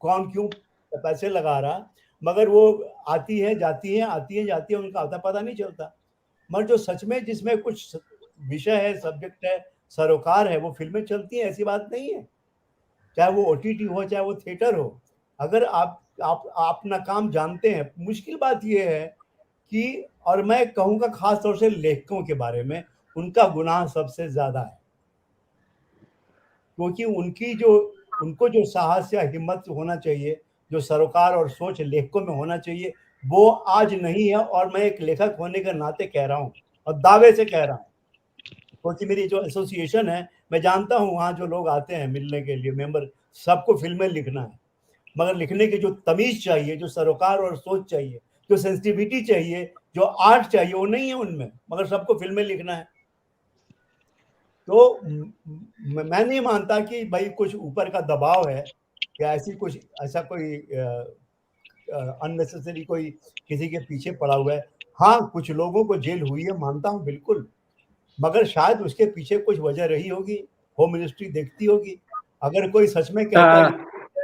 कौन क्यों पैसे लगा रहा, मगर वो आती है जाती है, आती है जाती है, उनका आता पता नहीं चलता। मगर जो सच में जिसमें कुछ विषय है, सब्जेक्ट है, सरोकार है, वो फिल्में चलती हैं, ऐसी बात नहीं है। चाहे वो ओटीटी हो, चाहे वो थिएटर हो। अगर आप अपना काम जानते हैं, मुश्किल बात ये है कि, और मैं कहूँगा खास तौर से लेखकों के बारे में, उनका गुनाह सबसे ज्यादा है, क्योंकि उनको जो साहस या हिम्मत होना चाहिए, जो सरोकार और सोच लेखकों में होना चाहिए, वो आज नहीं है। और मैं एक लेखक होने के नाते कह रहा हूँ और दावे से कह रहा हूँ, क्योंकि मेरी जो एसोसिएशन है, मैं जानता हूँ वहाँ जो लोग आते हैं मिलने के लिए, मेंबर, सबको फिल्में लिखना है, मगर लिखने की जो तमीज चाहिए, जो सरोकार और सोच चाहिए, जो सेंसिटिविटी चाहिए, जो आर्ट चाहिए, वो नहीं है उनमें, मगर सबको फिल्में लिखना है। तो मैं नहीं मानता कि भाई कुछ ऊपर का दबाव है या ऐसा कोई अननेसेसरी कोई किसी के पीछे पड़ा हुआ है। हाँ, कुछ लोगों को जेल हुई है, मानता हूँ बिल्कुल, मगर शायद उसके पीछे कुछ वजह रही होगी, होम मिनिस्ट्री देखती होगी। अगर कोई सच में कहता है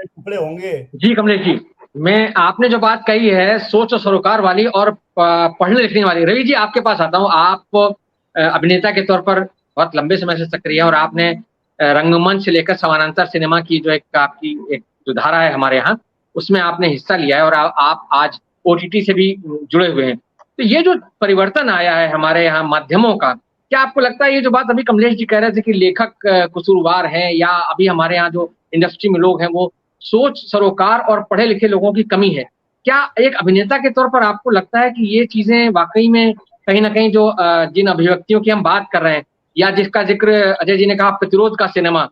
टुकड़े होंगे। जी कमलेश जी, मैं आपने जो बात कही है सोच और सरोकार वाली और पढ़ने लिखने वाली, रवि जी आपके पास आता हूँ। आप अभिनेता के तौर पर बहुत लंबे समय से सक्रिय हैं और आपने रंगमंच से लेकर समानांतर सिनेमा की जो आपकी एक जो धारा है हमारे यहाँ, उसमें आपने हिस्सा लिया है और आप आज ओटीटी से भी जुड़े हुए हैं। तो ये जो परिवर्तन आया है हमारे यहाँ माध्यमों का, क्या आपको लगता है ये जो बात अभी कमलेश जी कह रहे थे कि लेखक कसूरवार हैं या अभी हमारे यहाँ जो इंडस्ट्री में लोग हैं वो सोच, सरोकार और पढ़े लिखे लोगों की कमी है, क्या एक अभिनेता के तौर पर आपको लगता है कि ये चीजें वाकई में कहीं ना कहीं जो जिन अभिव्यक्तियों की हम बात कर रहे हैं या जिसका जिक्र अजय जी ने कहा प्रतिरोध का सिनेमा,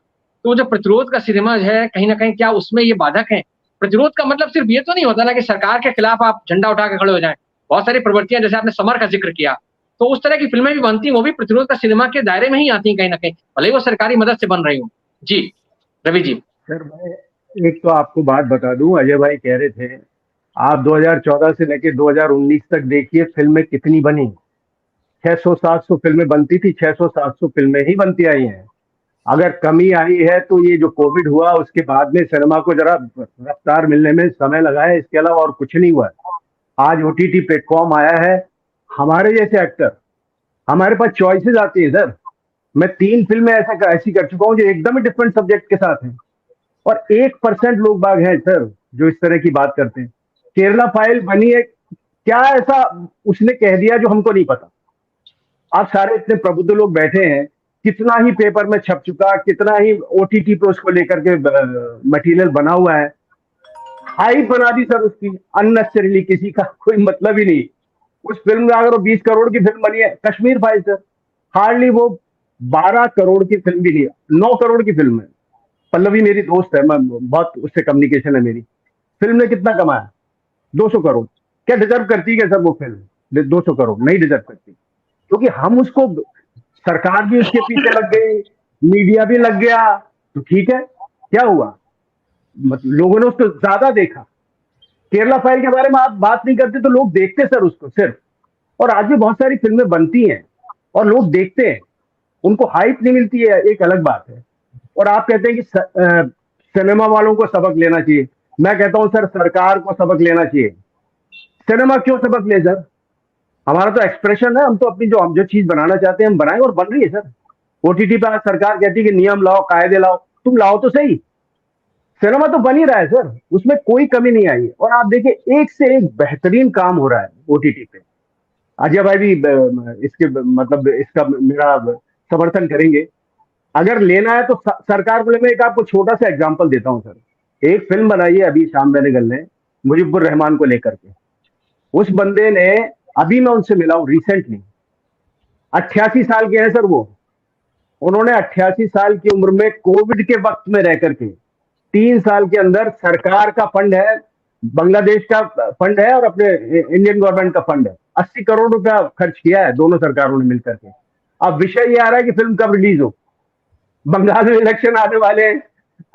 तो जो प्रतिरोध का सिनेमा है कहीं ना कहीं क्या उसमें ये बाधक है? प्रतिरोध का मतलब सिर्फ ये तो नहीं होता ना कि सरकार के खिलाफ आप झंडा उठा के खड़े हो जाएं। बहुत सारी प्रवृत्तियां, जैसे आपने समर का जिक्र किया, तो उस तरह की फिल्में भी बनती हैं, वो भी प्रतिरोध का सिनेमा के दायरे में ही आती हैं कहीं ना कहीं, भले ही वो सरकारी मदद से बन रही हो। जी रवि जी। सर मैं एक तो आपको बात बता दूं, अजय भाई कह रहे थे आप 2014 से लेकर 2019 तक देखिए फिल्में कितनी बनी। 600-700 फिल्में बनती थी, 600-700 फिल्में ही बनती आई हैं। अगर कमी आई है तो ये जो कोविड हुआ उसके बाद में सिनेमा को जरा रफ्तार मिलने में समय लगा है, इसके अलावा और कुछ नहीं हुआ है। आज ओटीटी प्लेटफॉर्म आया है, हमारे जैसे एक्टर, हमारे पास चॉइसेस आती है सर। मैं 3 फिल्में ऐसी कर चुका हूं जो एकदम ही डिफरेंट सब्जेक्ट के साथ हैं, और 1% लोग बाग हैं सर जो इस तरह की बात करते हैं। केरला फाइल बनी है, क्या ऐसा उसने कह दिया जो हमको नहीं पता? आप सारे इतने प्रबुद्ध लोग बैठे हैं, कितना ही पेपर में छप चुका, कितना ही ओटीटी पे उसको लेकर के मटेरियल बना हुआ है। हाइप बना दी सर उसकी अननेसेसरीली, किसी का कोई मतलब ही नहीं। उस फिल्म में अगर वो 20 करोड़ की फिल्म बनी है, कश्मीर फाइल सर, हार्डली वो 12 करोड़ की फिल्म भी नहीं है, 9 करोड़ की फिल्म है। पल्लवी मेरी दोस्त है, मैं बहुत उससे कम्युनिकेशन है मेरी। फिल्म ने कितना कमाया? 200 करोड़। क्या डिजर्व करती है सर वो फिल्म 200 करोड़? नहीं डिजर्व करती, क्योंकि हम उसको, सरकार भी उसके पीछे लग गई, मीडिया भी लग गया, तो ठीक है, क्या हुआ? मतलब लोगों ने उसको ज्यादा देखा। केरला फाइल के बारे में आप बात नहीं करते तो लोग देखते सर उसको सिर्फ, और आज भी बहुत सारी फिल्में बनती हैं और लोग देखते हैं, उनको हाइप नहीं मिलती है, एक अलग बात है। और आप कहते हैं कि सिनेमा वालों को सबक लेना चाहिए। मैं कहता हूं सर सरकार को सबक लेना चाहिए। सिनेमा क्यों सबक ले सर? हमारा तो एक्सप्रेशन है, हम तो अपनी जो चीज बनाना चाहते हैं हम बनाएं, और बन रही है सर। ओटीटी पे आज सरकार कहती है कि नियम लाओ, कायदे लाओ, तुम लाओ तो सही। सिनेमा तो बन ही रहा है सर, उसमें कोई कमी नहीं आई है। और आप देखिए एक से एक बेहतरीन काम हो रहा है ओटीटी पे। अजय भाई भी इसके मतलब इसका मेरा समर्थन करेंगे। अगर लेना है तो सरकार को, मैं एक आपको छोटा सा एग्जांपल देता हूं सर। एक फिल्म बनाई है अभी शाम बेनेगल ने मुजीबुर रहमान को लेकर के। उस बंदे ने, अभी मैं उनसे मिला हूं रिसेंटली, 88 साल के हैं सर वो। उन्होंने 88 साल की उम्र में कोविड के वक्त में रह करके 3 साल के अंदर सरकार का फंड है, बांग्लादेश का फंड है और अपने इंडियन गवर्नमेंट का फंड है, 80 करोड़ रुपया खर्च किया है दोनों सरकारों ने मिलकर के। अब विषय ये आ रहा है कि फिल्म कब रिलीज हो। बंगाल में इलेक्शन आने वाले हैं,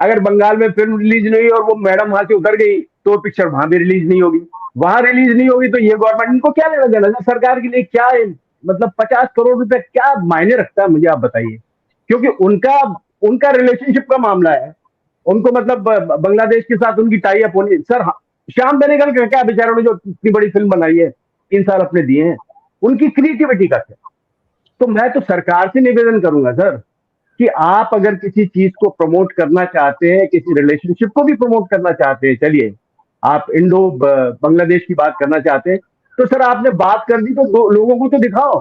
अगर बंगाल में फिल्म रिलीज नहीं और वो मैडम वहां से उतर गई तो पिक्चर वहां भी रिलीज नहीं होगी, वहां रिलीज नहीं होगी तो ये गवर्नमेंट, इनको क्या लेना देना सरकार के लिए? क्या मतलब 50 करोड़ रुपए क्या मायने रखता है, मुझे आप बताइए। क्योंकि उनका रिलेशनशिप का मामला है, उनको मतलब बांग्लादेश के साथ उनकी टाई अप होनी। सर श्याम बेनेगल का क्या, बेचारों ने जो इतनी बड़ी फिल्म बनाई है, 3 साल अपने दिए हैं, उनकी क्रिएटिविटी का क्या। तो मैं तो सरकार से निवेदन करूंगा सर कि आप अगर किसी चीज को प्रमोट करना चाहते हैं, किसी रिलेशनशिप को भी प्रमोट करना चाहते हैं, चलिए आप इंडो बांग्लादेश की बात करना चाहते हैं, तो सर आपने बात कर दी तो लोगों को तो दिखाओ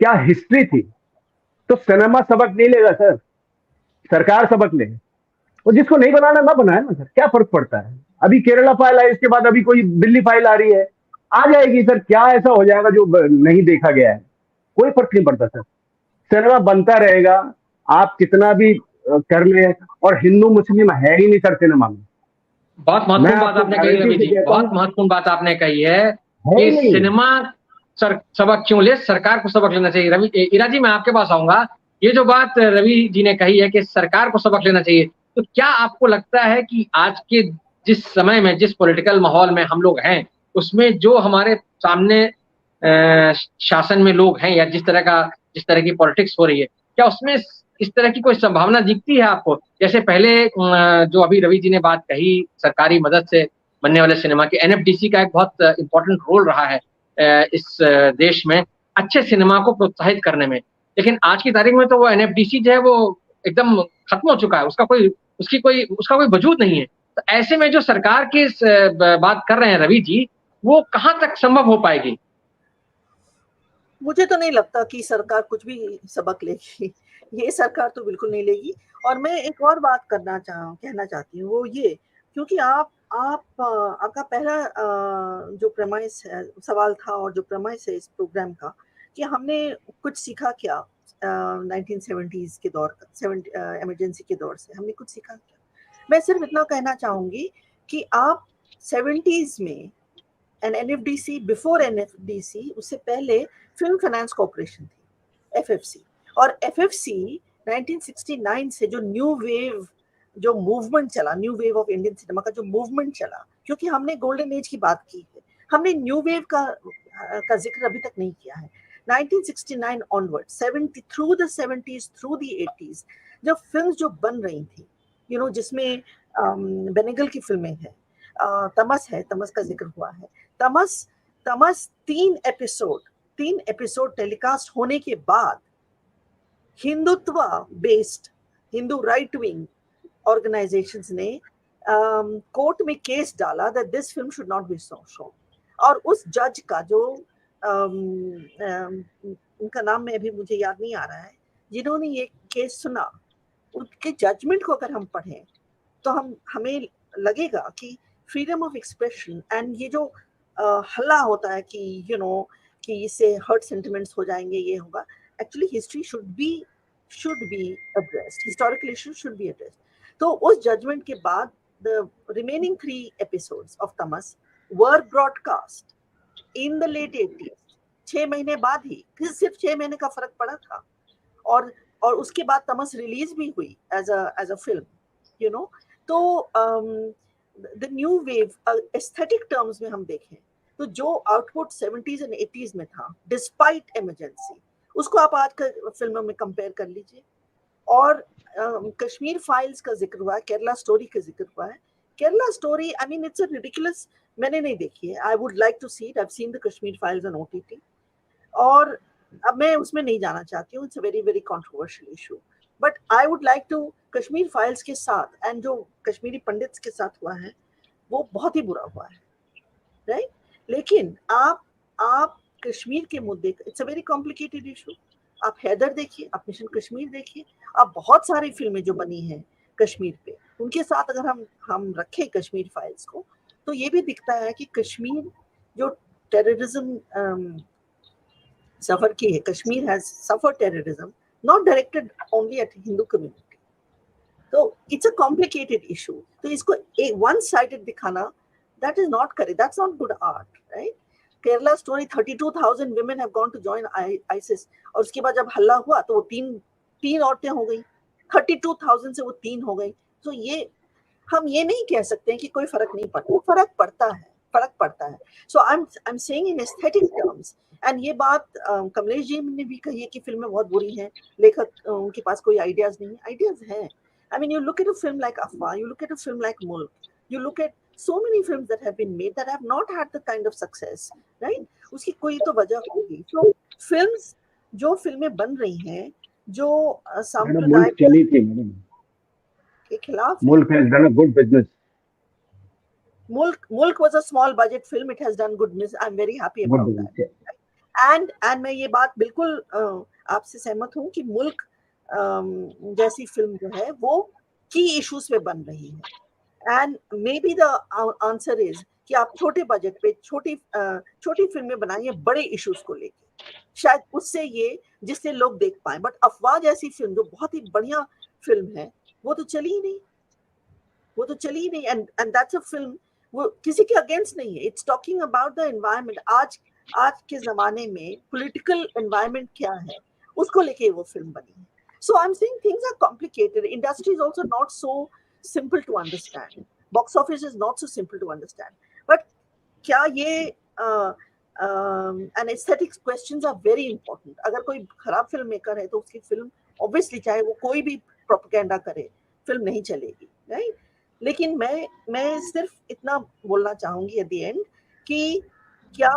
क्या हिस्ट्री थी। तो सिनेमा सबक नहीं लेगा सर, सरकार सबक ले। और जिसको नहीं बनाना ना बनाए ना सर, क्या फर्क पड़ता है। अभी केरला फाइल आई, इसके बाद अभी कोई दिल्ली फाइल आ रही है, आ जाएगी सर, क्या ऐसा हो जाएगा जो नहीं देखा गया है, कोई फर्क नहीं पड़ता सर। सिनेमा बनता रहेगा, आप कितना भी कर ले। और हिंदू मुस्लिम है ही नहीं सर सिनेमा में। बहुत महत्वपूर्ण बात आपने कही रवि जी, बहुत महत्वपूर्ण बात आपने कही है कि सिनेमा सबक क्यों ले, सरकार को सबक लेना चाहिए। रवि ईरा जी, मैं आपके पास आऊंगा। ये जो बात रवि जी ने कही है कि सरकार को सबक लेना चाहिए, तो क्या आपको लगता है कि आज के जिस समय में, जिस पॉलिटिकल माहौल में हम लोग हैं, उसमें जो हमारे सामने शासन में लोग हैं, या जिस तरह की पॉलिटिक्स हो रही है, क्या उसमें इस तरह की कोई संभावना दिखती है आपको? जैसे पहले जो अभी रवि जी ने बात कही, सरकारी मदद से बनने वाले सिनेमा की, एनएफडीसी का एक बहुत इंपॉर्टेंट रोल रहा है इस देश में अच्छे सिनेमा को प्रोत्साहित करने में। लेकिन आज की तारीख में तो वो एनएफडीसी जो है वो एकदम खत्म हो चुका है, उसका कोई वजूद नहीं है। तो ऐसे में जो सरकार की बात कर रहे हैं रवि जी, वो कहाँ तक संभव हो पाएगी? मुझे तो नहीं लगता कि सरकार कुछ भी सबक लेगी, ये सरकार तो बिल्कुल नहीं लेगी। और मैं एक और बात कहना चाहती हूँ, वो ये, क्योंकि आपका पहला जो प्रेमाइस सवाल था और जो प्रेमाइस है इस प्रोग्राम का, कि हमने कुछ सीखा क्या 1970s के दौर का, इमरजेंसी के दौर से हमने कुछ सीखा क्या। मैं सिर्फ इतना कहना चाहूंगी कि आप 70s में एनएफडीसी, बिफोर एनएफडीसी, उससे पहले फिल्म फाइनेंस कॉर्पोरेशन थी, एफएफसी। और एफएफसी 1969 से जो न्यू वेव, जो मूवमेंट चला, new wave of Indian cinema का जो मूवमेंट चला, क्योंकि हमने गोल्डन एज की बात की है, हमने न्यू वेव का जिक्र अभी तक नहीं किया है। 1969 onward, 70 through the 70s, through the 80s, जब फिल्म जो बन रही थी, जिसमें बेनेगल की फिल्में हैं, तमस है, तमस का जिक्र हुआ है। तमस 3 एपिसोड टेलीकास्ट होने के बाद Hindutva based, Hindu right wing organisations ने कोर्ट में केस डाला that this film should not be shown. और उस जज का जो उनका नाम में अभी मुझे याद नहीं आ रहा है, जिन्होंने ये केस सुना, उनके जजमेंट को अगर हम पढ़ें तो हमें लगेगा कि फ्रीडम ऑफ एक्सप्रेशन एंड ये जो हल्ला होता है कि कि इससे हर्ट सेंटिमेंट्स हो जाएंगे, ये होगा, actually history should be addressed, historical issues should be addressed. तो उस जजमेंट के बाद the remaining 3 episodes of Tamas were broadcast in the late 80s, 6 महीने बाद ही, फिर सिर्फ 6 महीने का फर्क पड़ा था। और उसके बाद तमस रिलीज भी हुई एज अ फिल्म, तो the new wave aesthetic terms में हम देखें तो जो आउटपुट 70s एंड 80s में था, डिस्पाइट इमरजेंसी, उसको आप आज के फिल्मों में कंपेयर कर लीजिए। और कश्मीर फाइल्स का जिक्र हुआ है, केरला स्टोरी का जिक्र हुआ है। Kerala story, I mean it's a ridiculous, मैंने नहीं देखी है, I would like to see it, I have seen the Kashmir files on OTT, और अब मैं उसमें नहीं जाना चाहती हूँ, it's a very very controversial issue, but I would like to, Kashmir files के साथ एंड जो कश्मीरी पंडित्स के साथ हुआ है वो बहुत ही बुरा हुआ है, राइट? लेकिन आप कश्मीर के मुद्दे, it's a very complicated issue. आप हैदर देखिए, आप मिशन कश्मीर देखिए, आप बहुत सारी फिल्में जो बनी हैं कश्मीर पे, उनके साथ अगर हम रखें कश्मीर फाइल्स को, तो ये भी दिखता है कि कश्मीर जो टेररिज्म सफर की है, Kashmir has suffered terrorism, not directed only at Hindu community. तो इट्स अ कॉम्प्लिकेटेड इशू। तो इसको एक वन साइडेड दिखाना, that is not correct, that's not good art, right? Kerala story, 32,000 women have gone to join ISIS, और उसके बाद जब हल्ला हुआ तो वो तीन औरतें हो गई, 32,000 से वो 3 हो गई। तो ये हम ये नहीं कह सकते हैं कि कोई फर्क नहीं पड़ता, फर्क पड़ता है। So I am saying in aesthetic terms, and ये बात कमलेश जी ने भी कही है कि फिल्में बहुत बुरी हैं, लेखक उनके पास कोई आइडियाज नहीं है, आइडियाज हैं, I mean, you look at a film like Afwah, you look at a film like Mulk, you look at so many films that have been made that have not had the kind of success, right? उसकी कोई तो वजह होगी. So films, जो फिल्में बन रही हैं, जो मुल्क चली थी मैडम के खिलाफ. Mulk has done a good business. Mulk was a small budget film. It has done good business. I'm very happy about that. And मैं ये बात बिल्कुल आपसे सहमत हूँ कि मुल्क जैसी फिल्म जो है वो की इश्यूज पे बन रही है. And may be the answer is कि आप छोटे बजट पे छोटी फिल्में बनाइए बड़े इश्यूज को लेके, शायद उससे ये जिससे लोग देख पाए. बट अफवाह जैसी फिल्म जो बहुत ही बढ़िया फिल्म है वो तो चली ही नहीं. एंड दैट्स अ फिल्म, वो किसी के अगेंस्ट नहीं है. It's talking about the environment. आज के जमाने में पॉलिटिकल एनवायरनमेंट क्या है उसको लेके वो फिल्म बनी है. So I am saying things are complicated. Industry is also not so simple to understand. Box office is not so simple to understand. But क्या ये and aesthetics questions are very important. अगर कोई खराब फिल्म मेकर है तो उसकी film obviously चाहे वो कोई भी प्रोपेगेंडा करे फिल्म नहीं चलेगी, राइट? लेकिन मैं सिर्फ इतना बोलना चाहूंगी एट द एंड कि क्या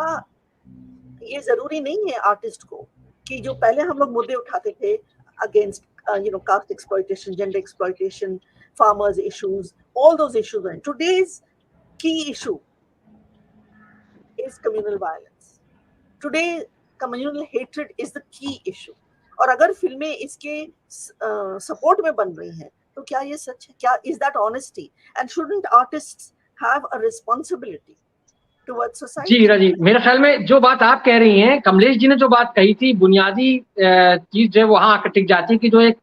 ये जरूरी नहीं है आर्टिस्ट को कि जो पहले हम लोग मुद्दे उठाते थे against caste exploitation, gender exploitation, farmers issues, all those issues. And today's key issue is communal violence. Today communal hatred is the key issue. और अगर फिल्में इसके सपोर्ट में बन रही हैं तो क्या ये सच है? क्या is that honesty? And shouldn't artists have a responsibility towards society? जी हीरा जी, मेरे ख्याल में जो बात आप कह रही हैं, कमलेश जी ने जो बात कही थी, बुनियादी चीज जो है वहां आकर टिक जाती है कि जो एक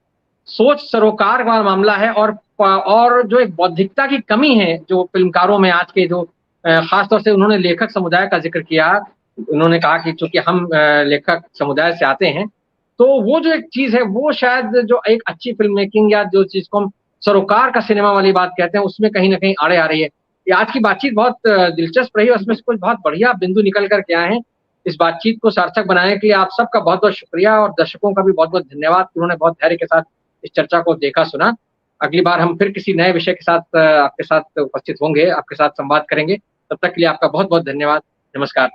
सोच सरोकार का मामला है और जो एक बौद्धिकता की कमी है जो फिल्मकारों में आज के, जो खासतौर से उन्होंने लेखक समुदाय का जिक्र किया. उन्होंने कहा कि चूंकि हम लेखक समुदाय से आते हैं तो वो जो एक चीज है वो शायद जो एक अच्छी फिल्म मेकिंग या जो चीज को हम सरोकार का सिनेमा वाली बात कहते हैं उसमें कहीं ना कहीं आड़े आ रही है. ये आज की बातचीत बहुत दिलचस्प रही, उसमें से कुछ बहुत बढ़िया बिंदु निकल कर के आए हैं. इस बातचीत को सार्थक बनाने के लिए आप सबका बहुत बहुत शुक्रिया और दर्शकों का भी बहुत बहुत धन्यवाद. उन्होंने बहुत धैर्य के साथ इस चर्चा को देखा सुना. अगली बार हम फिर किसी नए विषय के साथ आपके साथ उपस्थित होंगे, आपके साथ संवाद करेंगे. तब तक के लिए आपका बहुत बहुत धन्यवाद. नमस्कार.